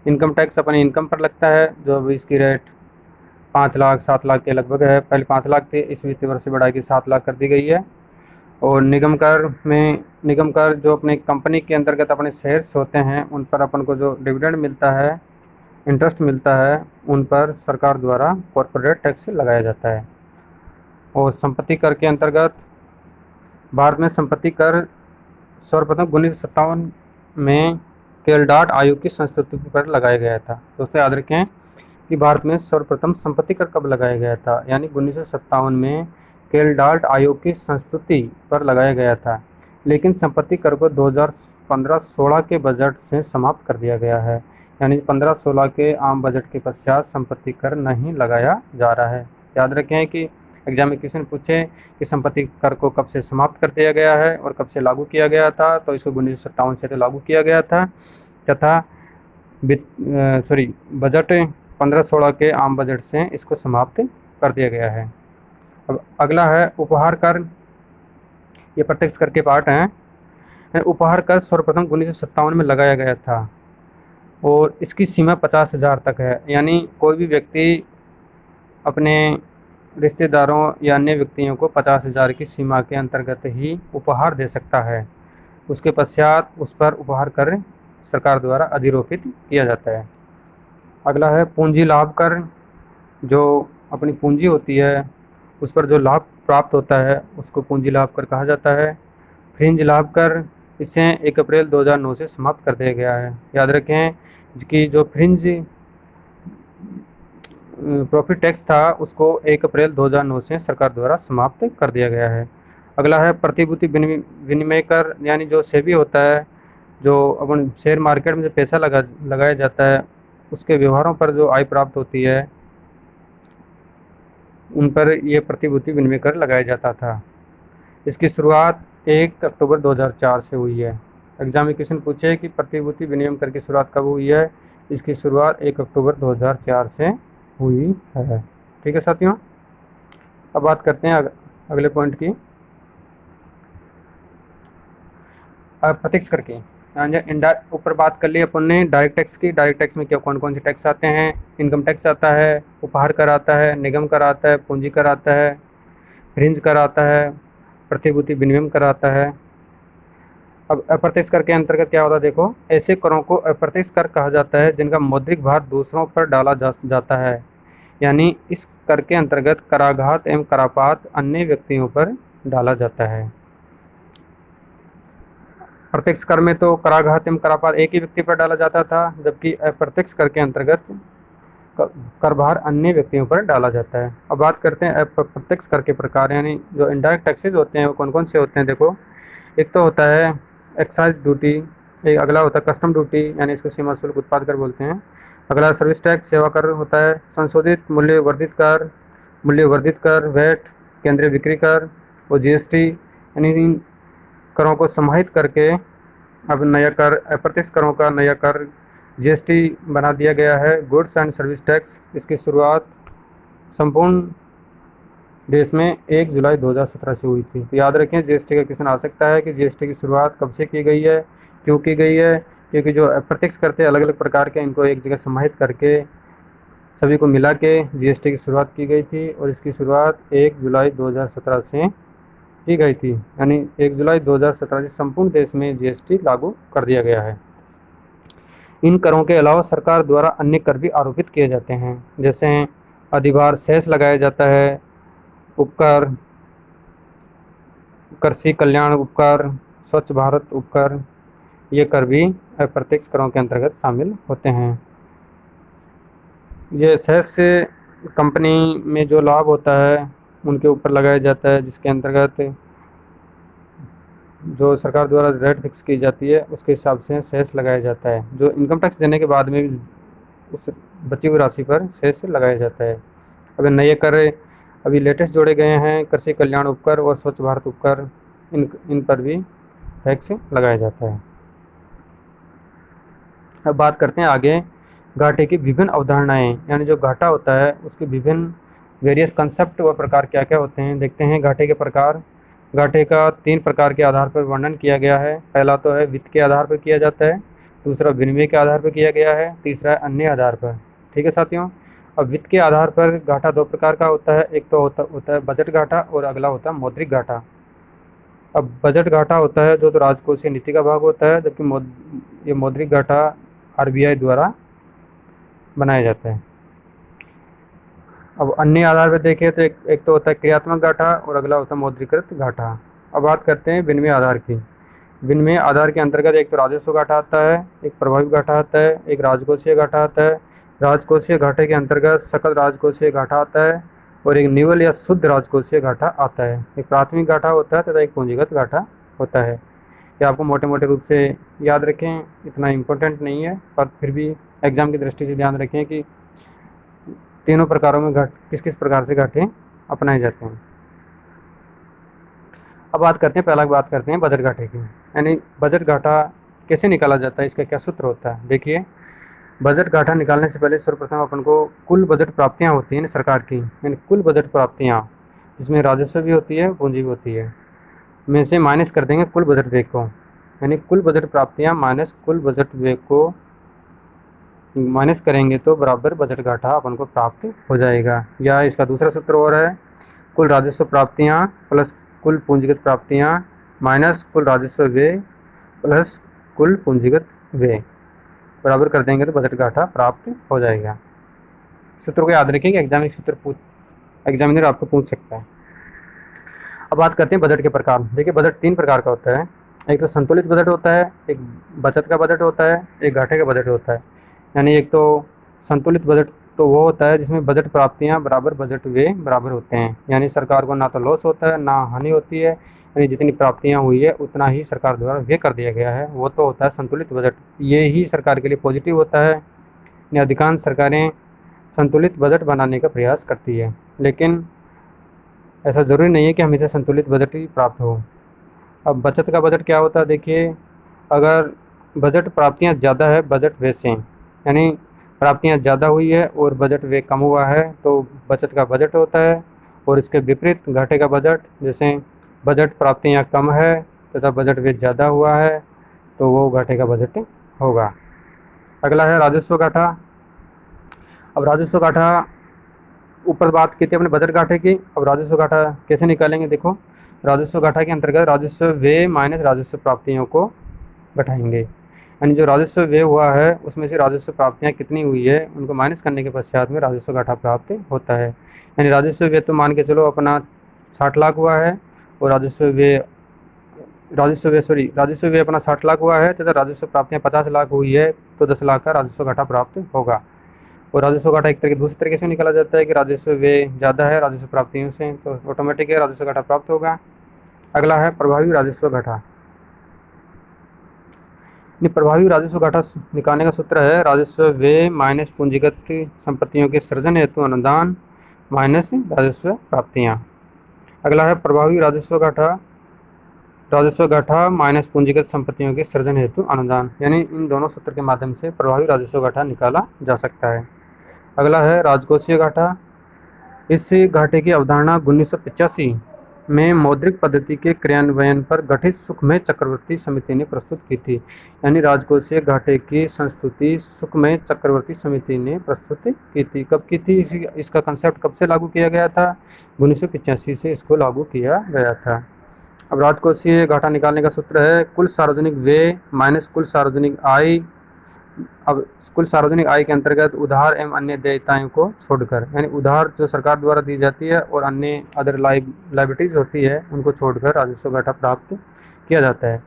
इनकम टैक्स अपनी इनकम पर लगता है, जो अभी इसकी रेट 5 लाख 7 लाख के लगभग है। पहले 5 लाख थी, इस वित्तीय वर्ष से बढ़ा के 7 लाख कर दी गई है। और निगम कर जो अपनी कंपनी के अंतर्गत अपने शेयर्स होते हैं उन पर अपन को जो डिविडेंड मिलता है, इंटरेस्ट मिलता है, उन पर सरकार द्वारा कॉर्पोरेट टैक्स लगाया जाता है। और संपत्ति कर के अंतर्गत भारत में संपत्ति कर सर्वप्रथम 1957 में केल्डार्ट आयोग की संस्तुति पर लगाया गया था। दोस्तों याद रखें कि भारत में सर्वप्रथम संपत्ति कर कब लगाया गया था, यानी 1957 में केल्डार्ट आयोग की संस्तुति पर लगाया गया था। लेकिन संपत्ति कर को 2015-16 के बजट से समाप्त कर दिया गया है, यानी 15-16 के आम बजट के पश्चात संपत्ति कर नहीं लगाया जा रहा है। याद रखें कि एग्जाम में क्वेश्चन पूछे कि संपत्ति कर को कब से समाप्त कर दिया गया है और कब से लागू किया गया था, तो इसको 1957 से लागू किया गया था तथा बजट 15-16 के आम बजट से इसको समाप्त कर दिया गया है। अब अगला है उपहार कर। ये प्रत्यक्ष कर के पार्ट हैं। उपहार कर सर्वप्रथम 1957 में लगाया गया था और इसकी सीमा 50,000 तक है, यानी कोई भी व्यक्ति अपने रिश्तेदारों या अन्य व्यक्तियों को 50,000 की सीमा के अंतर्गत ही उपहार दे सकता है। उसके पश्चात उस पर उपहार कर सरकार द्वारा अधिरोपित किया जाता है। अगला है पूंजी लाभ कर। जो अपनी पूंजी होती है उस पर जो लाभ प्राप्त होता है उसको पूंजी लाभ कर कहा जाता है। फ्रिंज लाभ कर, इसे 1 अप्रैल 2009 से समाप्त कर दिया गया है। याद रखें कि जो फ्रिंज प्रॉफिट टैक्स था उसको 1 अप्रैल 2009 से सरकार द्वारा समाप्त कर दिया गया है। अगला है प्रतिभूति विनिमय कर, यानी जो सेबी होता है, जो अपन शेयर मार्केट में जो पैसा लगाया जाता है उसके व्यवहारों पर जो आय प्राप्त होती है उन पर यह प्रतिभूति विनिमय कर लगाया जाता था। इसकी शुरुआत 1 अक्टूबर 2004 से हुई है। एग्जाम में क्वेश्चन पूछे कि प्रतिभूति विनिमय कर की शुरुआत कब हुई है, इसकी शुरुआत 1 अक्टूबर 2004 से हुई है। ठीक है साथियों, अब बात करते हैं अगले पॉइंट की, प्रत्यक्ष कर की। ऊपर बात कर ली अपन ने डायरेक्ट टैक्स की। डायरेक्ट टैक्स में क्या कौन कौन से टैक्स आते हैं? इनकम टैक्स आता है, उपहार कर आता है, निगम कर आता है, पूंजी कर आता है, फ्रिंज कर आता है, प्रतिभूति विनिमय कर आता है। अब अप्रत्यक्ष कर के अंतर्गत क्या होता है, देखो, ऐसे करों को अप्रत्यक्ष कर कहा जाता है जिनका मौद्रिक भार दूसरों पर डाला जाता है, यानी इस कर के अंतर्गत कराघात एवं करापात अन्य व्यक्तियों पर डाला जाता है। प्रत्यक्ष कर में तो कराघात एवं करापात एक ही व्यक्ति पर डाला जाता था, जबकि अप्रत्यक्ष कर के अंतर्गत कर भार अन्य व्यक्तियों पर डाला जाता है। अब बात करते हैं अप्रत्यक्ष कर के प्रकार, यानी जो इनडायरेक्ट टैक्सेज होते हैं वो कौन कौन से होते हैं। देखो, एक तो होता है एक्साइज ड्यूटी, एक अगला होता है कस्टम ड्यूटी, यानी इसको सीमा शुल्क उत्पाद कर बोलते हैं। अगला सर्विस टैक्स सेवा कर होता है। संशोधित मूल्य वर्धित कर, वैट, केंद्रीय बिक्री कर और जीएसटी, यानी इन करों को समाहित करके अब नया कर, अप्रत्यक्ष करों का नया कर जीएसटी बना दिया गया है। गुड्स एंड सर्विस टैक्स, इसकी शुरुआत संपूर्ण देश में 1 जुलाई 2017 से हुई थी। तो याद रखें, जीएसटी का क्वेश्चन आ सकता है कि जीएसटी की शुरुआत कब से की गई है, क्यों की गई है। क्योंकि जो अप्रत्यक्ष करते अलग अलग प्रकार के, इनको एक जगह समाहित करके सभी को मिला के जीएसटी की शुरुआत की गई थी और इसकी शुरुआत 1 जुलाई 2017 से की गई थी। यानी 1 जुलाई 2017 से संपूर्ण देश में जीएसटी लागू कर दिया गया है। इन करों के अलावा सरकार द्वारा अन्य कर भी आरोपित किए जाते हैं, जैसे अधिभार सेस लगाया जाता है, उपकर, कृषि कल्याण उपकर, स्वच्छ भारत उपकर, ये कर भी अप्रत्यक्ष करों के अंतर्गत शामिल होते हैं। ये सेस से कंपनी में जो लाभ होता है उनके ऊपर लगाया जाता है, जिसके अंतर्गत जो सरकार द्वारा रेट फिक्स की जाती है उसके हिसाब से सेस लगाया जाता है, जो इनकम टैक्स देने के बाद में भी उस बची हुई राशि पर सेस लगाया जाता है। अब नए कर अभी लेटेस्ट जोड़े गए हैं, कृषि कल्याण उपकर और स्वच्छ भारत उपकर, इन पर भी टैक्स लगाया जाता है। अब बात करते हैं आगे घाटे की विभिन्न अवधारणाएं, यानी जो घाटा होता है उसके विभिन्न वेरियस कंसेप्ट व प्रकार क्या क्या होते हैं, देखते हैं। घाटे के प्रकार, घाटे का 3 प्रकार के आधार पर वर्णन किया गया है। पहला तो है वित्त के आधार पर किया जाता है, दूसरा विनिमय के आधार पर किया गया है, तीसरा है अन्य आधार पर। ठीक है साथियों। अब वित्त के आधार पर घाटा 2 प्रकार का होता है, एक तो होता है बजट घाटा और अगला होता है मौद्रिक घाटा। अब बजट घाटा होता है जो तो राजकोषीय नीति का भाग होता है, जबकि ये मौद्रिक घाटा आरबीआई द्वारा बनाया जाता है। अब अन्य आधार पर देखें तो एक तो होता है क्रियात्मक घाटा और अगला होता है मौद्रीकृत घाटा। अब बात करते हैं विनिमय आधार की। विनिमय आधार के अंतर्गत एक तो राजस्व घाटा आता है, एक प्रभावी घाटा आता है, एक राजकोषीय घाटा आता है। राजकोषीय घाटे के अंतर्गत सकल राजकोषीय घाटा आता है और एक निवल या शुद्ध राजकोषीय घाटा आता है। एक प्राथमिक घाटा होता है तथा एक पूंजीगत घाटा होता है। ये आपको मोटे मोटे रूप से याद रखें, इतना इम्पोर्टेंट नहीं है, पर फिर भी एग्जाम की दृष्टि से ध्यान रखें कि तीनों प्रकारों में किस किस प्रकार से घाटे अपनाए जाते हैं। अब बात करते हैं, पहला बात करते हैं बजट घाटे की, यानी बजट घाटा कैसे निकाला जाता है, इसका क्या सूत्र होता है। देखिए, बजट घाटा निकालने से पहले सर्वप्रथम अपन को कुल बजट प्राप्तियां होती हैं सरकार की, यानी कुल बजट प्राप्तियां जिसमें राजस्व भी होती है, पूंजी भी होती है, में से माइनस कर देंगे कुल बजट व्यय को, यानी कुल बजट प्राप्तियां माइनस कुल बजट व्यय को माइनस करेंगे तो बराबर बजट घाटा अपन को प्राप्त हो जाएगा। या इसका दूसरा सूत्र और है, कुल राजस्व प्राप्तियां प्लस कुल पूंजीगत प्राप्तियां माइनस कुल राजस्व व्यय प्लस कुल पूंजीगत व्यय बराबर कर देंगे तो बजट घाटा प्राप्त हो जाएगा। सूत्र को याद रखिए, एग्जामिनर आपको पूछ सकता है। अब बात करते हैं बजट के प्रकार। देखिए, बजट 3 प्रकार का होता है। एक तो संतुलित बजट होता है, एक बचत का बजट होता है, एक घाटे का बजट होता है। यानी एक तो संतुलित बजट तो वो होता है जिसमें बजट प्राप्तियां बराबर बजट व्यय बराबर होते हैं, यानी सरकार को ना तो लॉस होता है ना हानि होती है, यानी जितनी प्राप्तियां हुई है उतना ही सरकार द्वारा व्यय कर दिया गया है, वो तो होता है संतुलित बजट। ये ही सरकार के लिए पॉजिटिव होता है। अधिकांश सरकारें संतुलित बजट बनाने का प्रयास करती है, लेकिन ऐसा ज़रूरी नहीं है कि हमेशा संतुलित बजट ही प्राप्त हो। अब बचत का बजट क्या होता है, देखिए, अगर बजट प्राप्तियां ज़्यादा है बजट व्यय से, यानी प्राप्तियां ज़्यादा हुई है और बजट व्यय कम हुआ है तो बचत का बजट होता है। और इसके विपरीत घाटे का बजट, जैसे बजट प्राप्तियां कम है तथा बजट व्यय ज़्यादा हुआ है तो वो घाटे का बजट होगा। अगला है राजस्व घाटा। अब राजस्व घाटा, ऊपर बात की थी अपने बजट घाटे की, अब राजस्व घाटा कैसे निकालेंगे। देखो, राजस्व घाटा के अंतर्गत राजस्व व्यय माइनस राजस्व प्राप्तियों को घटाएंगे, यानी जो राजस्व व्यय हुआ है उसमें से राजस्व प्राप्तियां कितनी हुई है उनको माइनस करने के पश्चात में राजस्व घाटा प्राप्त होता है। यानी राजस्व व्यय तो मान के चलो अपना 60 लाख हुआ है और राजस्व व्यय अपना 60 लाख हुआ है तथा राजस्व प्राप्तियां 50 लाख हुई है तो 10 लाख का राजस्व घाटा प्राप्त होगा। और राजस्व घाटा एक दूसरे तरीके से निकाला जाता है कि राजस्व व्यय ज़्यादा है राजस्व प्राप्तियों से तो ऑटोमेटिक है राजस्व घाटा प्राप्त होगा। अगला है प्रभावी राजस्व घाटा। प्रभावी राजस्व घाटा निकालने का सूत्र है राजस्व व्यय माइनस पूंजीगत संपत्तियों के सृजन हेतु अनुदान माइनस राजस्व प्राप्तियां। अगला है प्रभावी राजस्व घाटा माइनस पूंजीगत संपत्तियों के सृजन हेतु अनुदान, यानी इन दोनों सूत्र के माध्यम से प्रभावी राजस्व घाटा निकाला जा सकता है। अगला है राजकोषीय घाटा। इस घाटे की अवधारणा 1985 में मौद्रिक पद्धति के क्रियान्वयन पर गठित सुखमय चक्रवर्ती समिति ने प्रस्तुत की थी। यानी राजकोषीय घाटे की संस्तुति सुखमय चक्रवर्ती समिति ने प्रस्तुत की थी। कब की थी? इसका कंसेप्ट कब से लागू किया गया था? 1985 से इसको लागू किया गया था। अब राजकोषीय घाटा निकालने का सूत्र है कुल सार्वजनिक व्यय माइनस कुल सार्वजनिक आय। अब कुल सार्वजनिक आय के अंतर्गत उधार एवं अन्य देयताओं को छोड़कर, यानी उधार जो सरकार द्वारा दी जाती है और अन्य अदर लाइबिलिटीज होती है उनको छोड़कर राजस्व घाटा प्राप्त किया जाता है।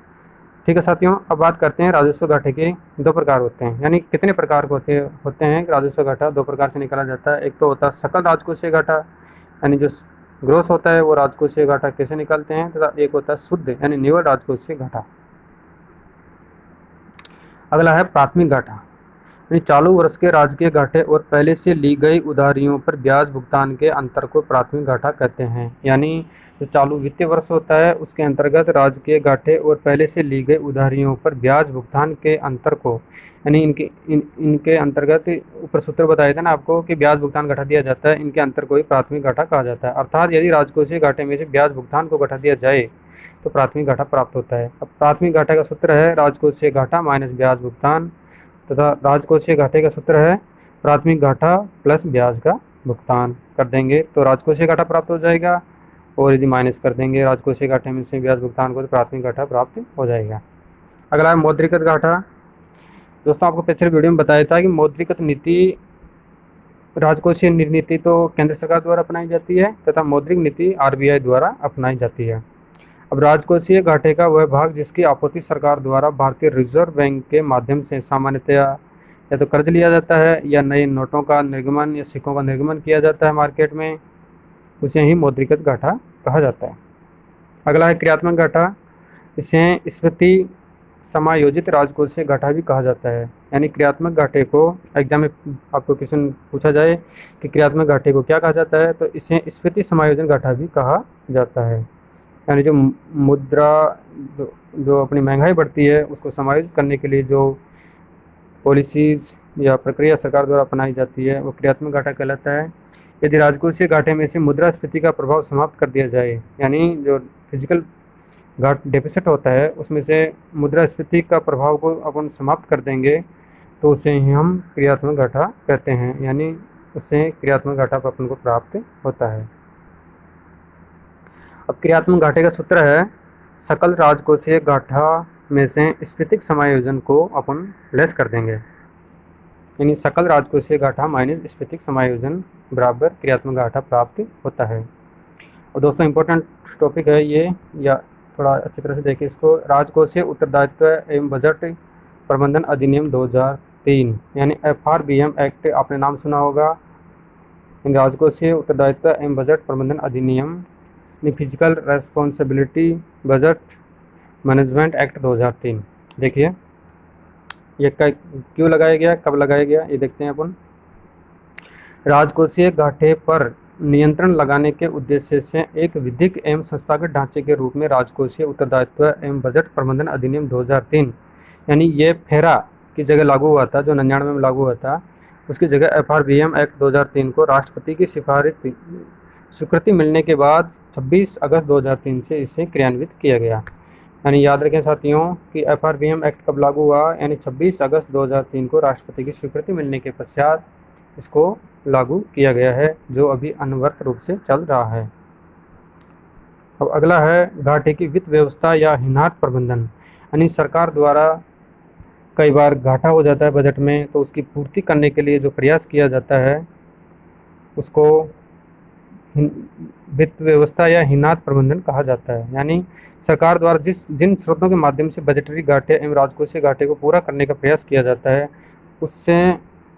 ठीक है साथियों, अब बात करते हैं राजस्व घाटे के दो प्रकार होते हैं, यानी कितने प्रकार के होते हैं। राजस्व घाटा दो प्रकार से निकाला जाता है। एक तो होता है सकल राजकोषीय घाटा, यानी जो ग्रोस होता है वो राजकोषीय घाटा कैसे निकालते हैं, तथा एक होता है शुद्ध यानी निव्वल राजकोषीय घाटा। अगला है प्राथमिक घाटा, यानी चालू वर्ष के राजकीय घाटे और पहले से ली गई उधारियों पर ब्याज भुगतान के अंतर को प्राथमिक घाटा कहते हैं। यानी जो चालू वित्तीय वर्ष होता है उसके अंतर्गत राजकीय घाटे और पहले से ली गई उधारियों पर ब्याज भुगतान के अंतर को, यानी इनके अंतर्गत ऊपर सूत्र बताया था ना आपको कि ब्याज भुगतान घटा दिया जाता है, इनके अंतर को ही प्राथमिक घाटा कहा जाता है। अर्थात यदि राजकोषीय घाटे में से ब्याज भुगतान को घटा दिया जाए तो प्राथमिक घाटा प्राप्त होता है। अब प्राथमिक घाटा का सूत्र है राजकोषीय घाटा माइनस ब्याज भुगतान, तथा राजकोषीय घाटे का सूत्र है प्राथमिक घाटा प्लस ब्याज का भुगतान। कर देंगे तो राजकोषीय घाटा प्राप्त हो जाएगा, और यदि माइनस कर देंगे राजकोषीय घाटे में से ब्याज भुगतान को तो प्राथमिक घाटा प्राप्त हो जाएगा। अगला है मौद्रिकत घाटा। दोस्तों आपको पिछले वीडियो में बताया था कि मौद्रिकत नीति, राजकोषीय नीति तो केंद्र सरकार द्वारा अपनाई जाती है तथा मौद्रिक नीति RBI द्वारा अपनाई जाती है। अब राजकोषीय घाटे का वह भाग जिसकी आपूर्ति सरकार द्वारा भारतीय रिजर्व बैंक के माध्यम से सामान्यतया या तो कर्ज लिया जाता है या नए नोटों का निर्गमन या सिक्कों का निर्गमन किया जाता है मार्केट में, उसे ही मौद्रिकत घाटा कहा जाता है। अगला है क्रियात्मक घाटा। इसे स्फीति समायोजित राजकोषीय घाटा भी कहा जाता है। यानी क्रियात्मक घाटे को एग्जाम में आपको क्वेश्चन पूछा जाए कि क्रियात्मक घाटे को क्या कहा जाता है, तो इसे स्फीति समायोजन घाटा भी कहा जाता है। यानी जो मुद्रा जो अपनी महंगाई बढ़ती है उसको समायोजित करने के लिए जो पॉलिसीज़ या प्रक्रिया सरकार द्वारा अपनाई जाती है वो क्रियात्मक घाटा कहलाता है। यदि राजकोषीय घाटे में से मुद्रास्फीति का प्रभाव समाप्त कर दिया जाए, यानी जो फिजिकल घाट डेफिसिट होता है उसमें से मुद्रास्फीति का प्रभाव को अपन समाप्त कर देंगे तो उसे ही हम क्रियात्मक घाटा कहते हैं, यानी उससे क्रियात्मक घाटा अपन को प्राप्त होता है। अब क्रियात्मक घाटे का सूत्र है सकल राजकोषीय घाटा में से स्फीतिक समायोजन को अपन लेस कर देंगे, यानी सकल राजकोषीय घाटा माइनस स्फीतिक समायोजन बराबर क्रियात्मक घाटा प्राप्त होता है। और दोस्तों इंपॉर्टेंट टॉपिक है ये, या थोड़ा अच्छी तरह से देखिए इसको। राजकोषीय उत्तरदायित्व एवं बजट प्रबंधन अधिनियम 2003 यानी FRBM एक्ट आपने नाम सुना होगा। राजकोषीय उत्तरदायित्व एवं बजट प्रबंधन अधिनियम physical responsibility budget management act 2003। देखिए ये क्यों लगाया गया, कब लगाया गया, ये देखते हैं अपन। राजकोषीय घाटे पर नियंत्रण लगाने के उद्देश्य से एक विधिक एवं संस्थागत ढांचे के रूप में राजकोषीय उत्तरदायित्व एवं बजट प्रबंधन अधिनियम 2003 यानी ये फेरा की जगह लागू हुआ था, जो 99 में लागू हुआ था, उसकी जगह FRBM एक्ट 2003 को राष्ट्रपति की सिफारिश स्वीकृति मिलने के बाद 26 अगस्त 2003 से इसे क्रियान्वित किया गया। यानी याद रखें साथियों कि FRBM एक्ट कब लागू हुआ, यानी 26 अगस्त 2003 को राष्ट्रपति की स्वीकृति मिलने के पश्चात इसको लागू किया गया है, जो अभी अनवरत रूप से चल रहा है। अब अगला है घाटे की वित्त व्यवस्था या हिन्नाट प्रबंधन। यानी सरकार द्वारा कई बार घाटा हो जाता है बजट में, तो उसकी पूर्ति करने के लिए जो प्रयास किया जाता है उसको वित्त व्यवस्था या हिन्नाट प्रबंधन कहा जाता है। यानी सरकार द्वारा जिन स्रोतों के माध्यम से बजटरी घाटे एवं राजकोषीय घाटे को पूरा करने का प्रयास किया जाता है उससे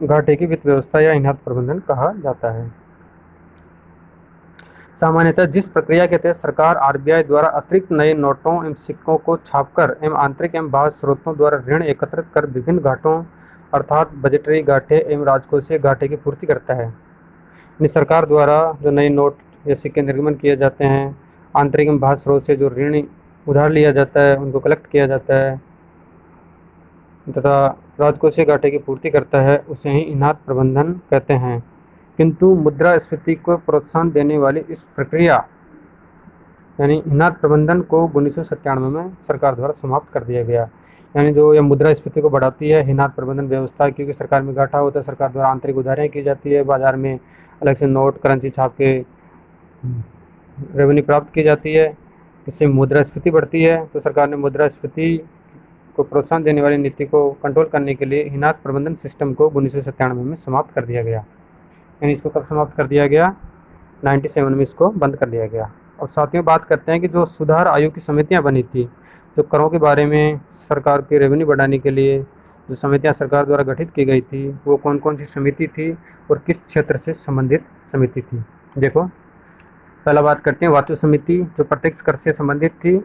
घाटे की वित्त व्यवस्था या हिन्नाट प्रबंधन कहा जाता है। सामान्यतः जिस प्रक्रिया के तहत सरकार आरबीआई द्वारा अतिरिक्त नए नोटों एवं सिक्कों को छापकर एवं आंतरिक एवं बाह्य स्रोतों द्वारा ऋण एकत्रित कर विभिन्न घाटों अर्थात बजटरी घाटे एवं राजकोषीय घाटे की पूर्ति करता है। यानी सरकार द्वारा जो नए नोट या सिक्के निर्गमन किए जाते हैं, आंतरिक एवं बाह्य स्रोत से जो ऋण उधार लिया जाता है उनको कलेक्ट किया जाता है तथा राजकोषीय घाटे की पूर्ति करता है, उसे ही इनाद प्रबंधन कहते हैं। किंतु मुद्रास्फीति को प्रोत्साहन देने वाली इस प्रक्रिया यानी इनाद प्रबंधन को 1997 में सरकार द्वारा समाप्त कर दिया गया। यानी जो यह मुद्रास्फीति को बढ़ाती है इनाद प्रबंधन व्यवस्था, क्योंकि सरकार में घाटा होता है, सरकार द्वारा आंतरिक उधारें की जाती है, बाजार में अलग से नोट करेंसी छाप के रेवेन्यू प्राप्त की जाती है, इससे मुद्रास्फीति बढ़ती है। तो सरकार ने मुद्रास्फीति को प्रोत्साहन देने वाली नीति को कंट्रोल करने के लिए इनाद प्रबंधन सिस्टम को 1997 में समाप्त कर दिया गया। यानी इसको कब समाप्त कर दिया गया? 97 में इसको बंद कर दिया गया। और साथ में बात करते हैं कि जो सुधार आयोग की समितियां बनी थी, जो करों के बारे में सरकार की रेवेन्यू बढ़ाने के लिए जो समितियां सरकार द्वारा गठित की गई थी, वो कौन कौन सी समिति थी और किस क्षेत्र से संबंधित समिति थी। देखो, पहला बात करते हैं वाचु समिति, जो प्रत्यक्ष कर से संबंधित थी।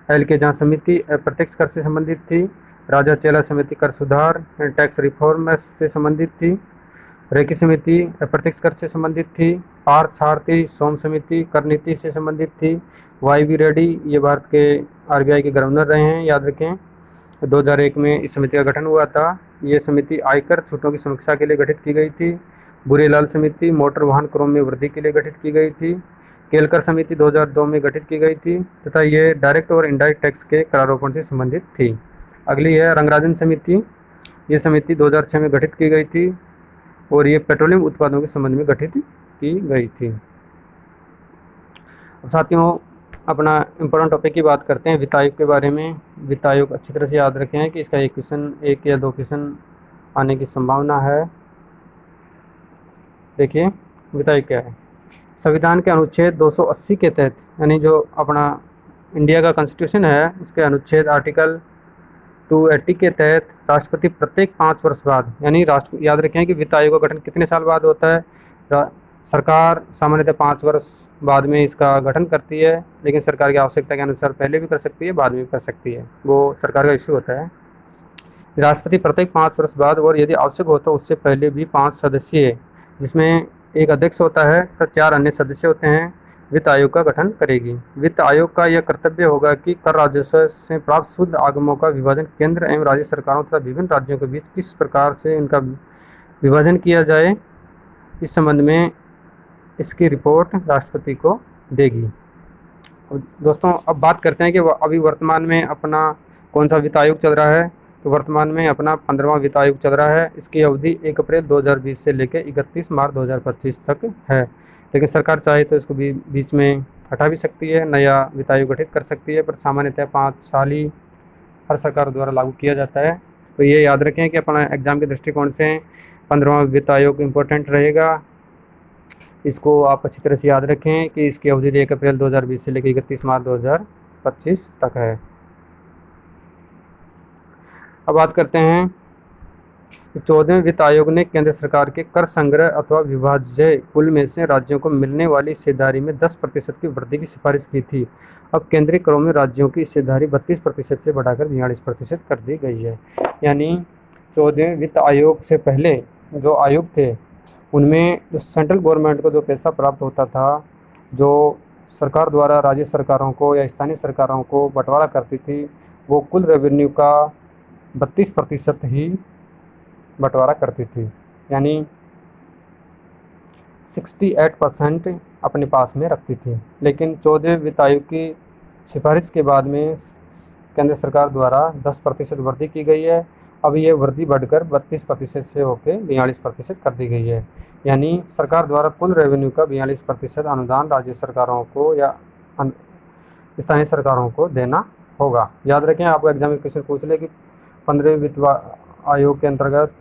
एल के जहाँ समिति प्रत्यक्ष कर से संबंधित थी। राजा चेला समिति कर सुधार टैक्स रिफॉर्म से संबंधित थी। रेकी समिति अप्रत्यक्ष कर से संबंधित थी। पार्थ सारथी सोम समिति कर नीति से संबंधित थी। वाई वी रेड्डी ये भारत के आरबीआई के गवर्नर रहे हैं, याद रखें। 2001 में इस समिति का गठन हुआ था। ये समिति आयकर छूटों की समीक्षा के लिए गठित की गई थी। बुरेलाल समिति मोटर वाहन करों में वृद्धि के लिए गठित की गई थी। केलकर समिति 2002 में गठित की गई थी तथा ये डायरेक्ट और इनडायरेक्ट टैक्स के करारोपण से संबंधित थी। अगली है रंगराजन समिति। ये समिति 2006 में गठित की गई थी और ये पेट्रोलियम उत्पादों के संबंध में गठित की गई थी। साथियों, अपना इम्पोर्टेंट टॉपिक की बात करते हैं वित्त आयोग के बारे में। वित्त आयोग अच्छी तरह से याद रखें कि इसका एक या दो क्वेश्चन आने की संभावना है। देखिए, वित्त आयोग क्या है। संविधान के अनुच्छेद 280 के तहत, यानी जो अपना इंडिया का कॉन्स्टिट्यूशन है, इसके अनुच्छेद आर्टिकल 280 के तहत राष्ट्रपति प्रत्येक 5 वर्ष बाद, यानी याद रखें कि वित्त आयोग का गठन कितने साल बाद होता है। सरकार सामान्यतः 5 वर्ष बाद में इसका गठन करती है, लेकिन सरकार की आवश्यकता के अनुसार पहले भी कर सकती है, बाद में भी कर सकती है, वो सरकार का इश्यू होता है। राष्ट्रपति प्रत्येक 5 वर्ष बाद और यदि आवश्यक हो तो उससे पहले भी 5 सदस्य, जिसमें एक अध्यक्ष होता है तथा 4 अन्य सदस्य होते हैं, वित्त आयोग का गठन करेगी। वित्त आयोग का यह कर्तव्य होगा कि कर राजस्व से प्राप्त शुद्ध आगमों का विभाजन केंद्र एवं राज्य सरकारों तथा विभिन्न राज्यों के बीच किस प्रकार से इनका विभाजन किया जाए, इस संबंध में इसकी रिपोर्ट राष्ट्रपति को देगी। दोस्तों, अब बात करते हैं कि अभी वर्तमान में अपना कौन सा वित्त आयोग चल रहा है। तो वर्तमान में अपना 15वां वित्त आयोग चल रहा है। इसकी अवधि 1 अप्रैल 2020 से लेकर 31 मार्च 2025 तक है, लेकिन सरकार चाहे तो इसको बीच में हटा भी सकती है, नया वित्त आयोग गठित कर सकती है, पर सामान्यतः 5 साल ही हर सरकार द्वारा लागू किया जाता है। तो ये याद रखें कि अपना एग्जाम के दृष्टिकोण से 15वां वित्त आयोग इम्पोर्टेंट रहेगा। इसको आप अच्छी तरह से याद रखें कि इसकी अवधि 1 अप्रैल 2020 से लेकर 31 मार्च 2025 तक है। अब बात करते हैं 14वें वित्त आयोग ने केंद्र सरकार के कर संग्रह अथवा विभाज्य कुल में से राज्यों को मिलने वाली हिस्सेदारी में 10% की वृद्धि की सिफारिश की थी। अब केंद्रीय करों में राज्यों की हिस्सेदारी 32% से बढ़ाकर 42% कर दी गई है। यानी 14वें वित्त आयोग से पहले जो आयोग थे, उनमें जो सेंट्रल गवर्नमेंट को जो पैसा प्राप्त होता था, जो सरकार द्वारा राज्य सरकारों को या स्थानीय सरकारों को बंटवारा करती थी, वो कुल रेवेन्यू का 32% ही बंटवारा करती थी। यानी 68% अपने पास में रखती थी। लेकिन 14वें वित्त आयोग की सिफारिश के बाद में केंद्र सरकार द्वारा 10% वृद्धि की गई है। अब ये वृद्धि बढ़कर 32% से होकर 42% कर दी गई है। यानी सरकार द्वारा कुल रेवेन्यू का 42% अनुदान राज्य सरकारों को या स्थानीय सरकारों को देना होगा। याद रखें, आपको एग्जाम में क्वेश्चन पूछ ले कि 15वें वित्त आयोग के अंतर्गत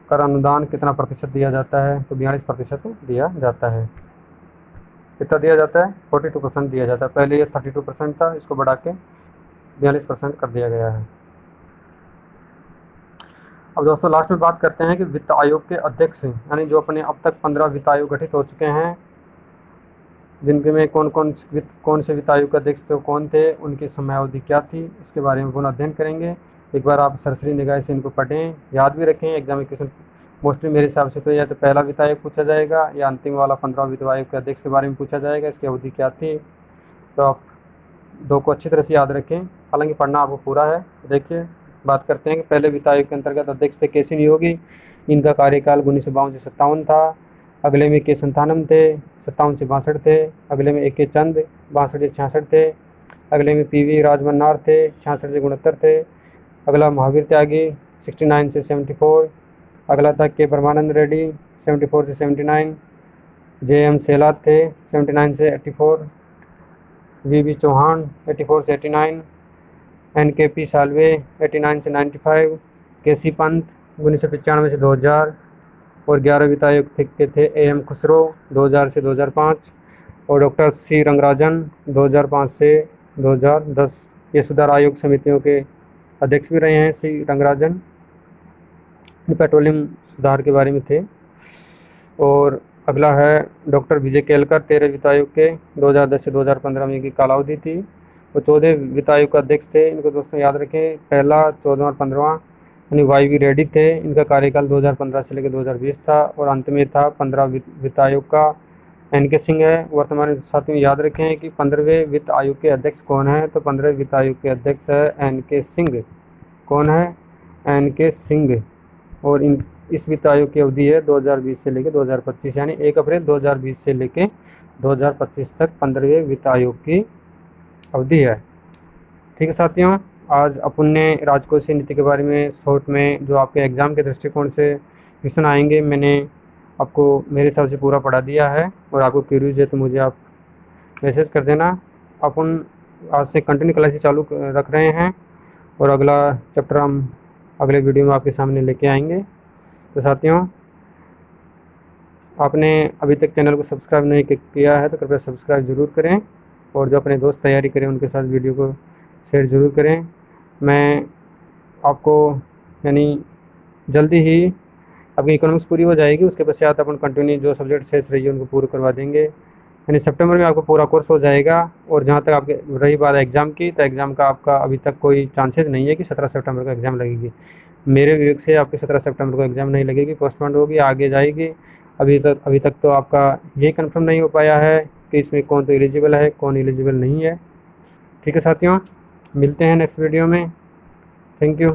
कर अनुदान कितना प्रतिशत दिया जाता है, तो 42% दिया जाता है। कितना दिया जाता है? 42% दिया जाता है। पहले ये 32% था, इसको बढ़ा के 42% कर दिया गया है। अब दोस्तों, लास्ट में बात करते हैं कि वित्त आयोग के अध्यक्ष, यानी जो अपने अब तक 15 वित्त आयोग गठित हो चुके हैं, जिनके में कौन से वित्त आयोग के अध्यक्ष थे, कौन थे, उनकी समयावधि क्या थी, इसके बारे में पुनः अध्ययन करेंगे। एक बार आप सरसरी निगाह से इनको पढ़ें, याद भी रखें। एग्जाम क्वेश्चन मोस्टली मेरे हिसाब से तो या तो पहला वित्त आयोग पूछा जाएगा या अंतिम वाला 15वां वित्त आयोग के अध्यक्ष के बारे में पूछा जाएगा, इसकी अवधि क्या थी। तो आप दो को अच्छी तरह से याद रखें, हालांकि पढ़ना आपको पूरा है। देखिए, बात करते हैं कि पहले वित्त आयोग के अंतर्गत अध्यक्ष थे केसी नियोगी। इनका कार्यकाल 1952 से 57 था। अगले में के संतानम थे, 57 से 62 थे। अगले में ए के चंद, 62 से 66 थे। अगले में पी.वी. राजमन्नार थे, 66 से 69 थे। अगला महावीर त्यागी, 69 से 74। अगला था के परमानंद रेड्डी, 74 से 79। जे.एम. सेलात थे, 79 से 84। वी चौहान, 84 से 89। एन.के.पी. साल्वे, 89 से 95। के.सी. पंत, 1995 से 2000। और 11 वित्त आयोग के थे ए.एम. खुसरो, 2000 से 2005। और डॉक्टर सी रंगराजन, 2005 से 2010। ये सुधार आयोग समितियों के अध्यक्ष भी रहे हैं सी रंगराजन, पेट्रोलियम सुधार के बारे में थे। और अगला है डॉक्टर विजय केलकर, 13 वित्त आयोग के, 2010 से 2015 में इनकी कालावधि थी। वो 14 वित्त आयोग के अध्यक्ष थे। इनको दोस्तों याद रखें, पहला, 14वां और 15वां यानी वाई.वी. रेड्डी थे। इनका कार्यकाल 2015 से लेकर 2020 था। और अंत में था 15 वित्त आयोग का एन.के. सिंह है। वर्तमान में साथियों याद रखें कि 15वें वित्त आयोग के अध्यक्ष कौन है, तो 15वें वित्त आयोग के अध्यक्ष है एन.के. सिंह। कौन है? एन.के. सिंह। और इस वित्त आयोग की अवधि है 2020 से लेकर 2025, यानी 1 अप्रैल 2020 से लेकर 2025 तक 15वें वित्त आयोग की अवधि है। ठीक है साथियों, आज अपन ने राजकोषीय नीति के बारे में शॉर्ट में जो आपके एग्ज़ाम के दृष्टिकोण से क्वेश्चन आएंगे, मैंने आपको मेरे हिसाब से पूरा पढ़ा दिया है। और आपको क्यूरीज है तो मुझे आप मैसेज कर देना। अपन आज से कंटिन्यू क्लासेस चालू रख रहे हैं और अगला चैप्टर हम अगले वीडियो में आपके सामने लेके आएंगे। तो साथियों, आपने अभी तक चैनल को सब्सक्राइब नहीं किया है तो कृपया सब्सक्राइब ज़रूर करें। और जो अपने दोस्त तैयारी करें उनके साथ वीडियो को शेयर ज़रूर करें। मैं आपको यानी जल्दी ही आपकी इकोनॉमिक्स पूरी हो जाएगी, उसके पश्चात अपन कंटिन्यू जो सब्जेक्ट शेष रही है उनको पूरे करवा देंगे। यानी सितंबर में आपको पूरा कोर्स हो जाएगा। और जहाँ तक आपके रही बात एग्ज़ाम की, तो एग्ज़ाम का आपका अभी तक कोई चांसेस नहीं है कि 17 सितंबर को एग्ज़ाम लगेगी। मेरे विवेक से आपकी 17 सितंबर को एग्ज़ाम नहीं लगेगी, पोस्टपोन होगी, आगे जाएगी। अभी तक तो आपका ये कंफर्म नहीं हो पाया है कि इसमें कौन तो एलिजिबल है, कौन एलिजिबल नहीं है। ठीक है साथियों, मिलते हैं नेक्स्ट वीडियो में। Thank you.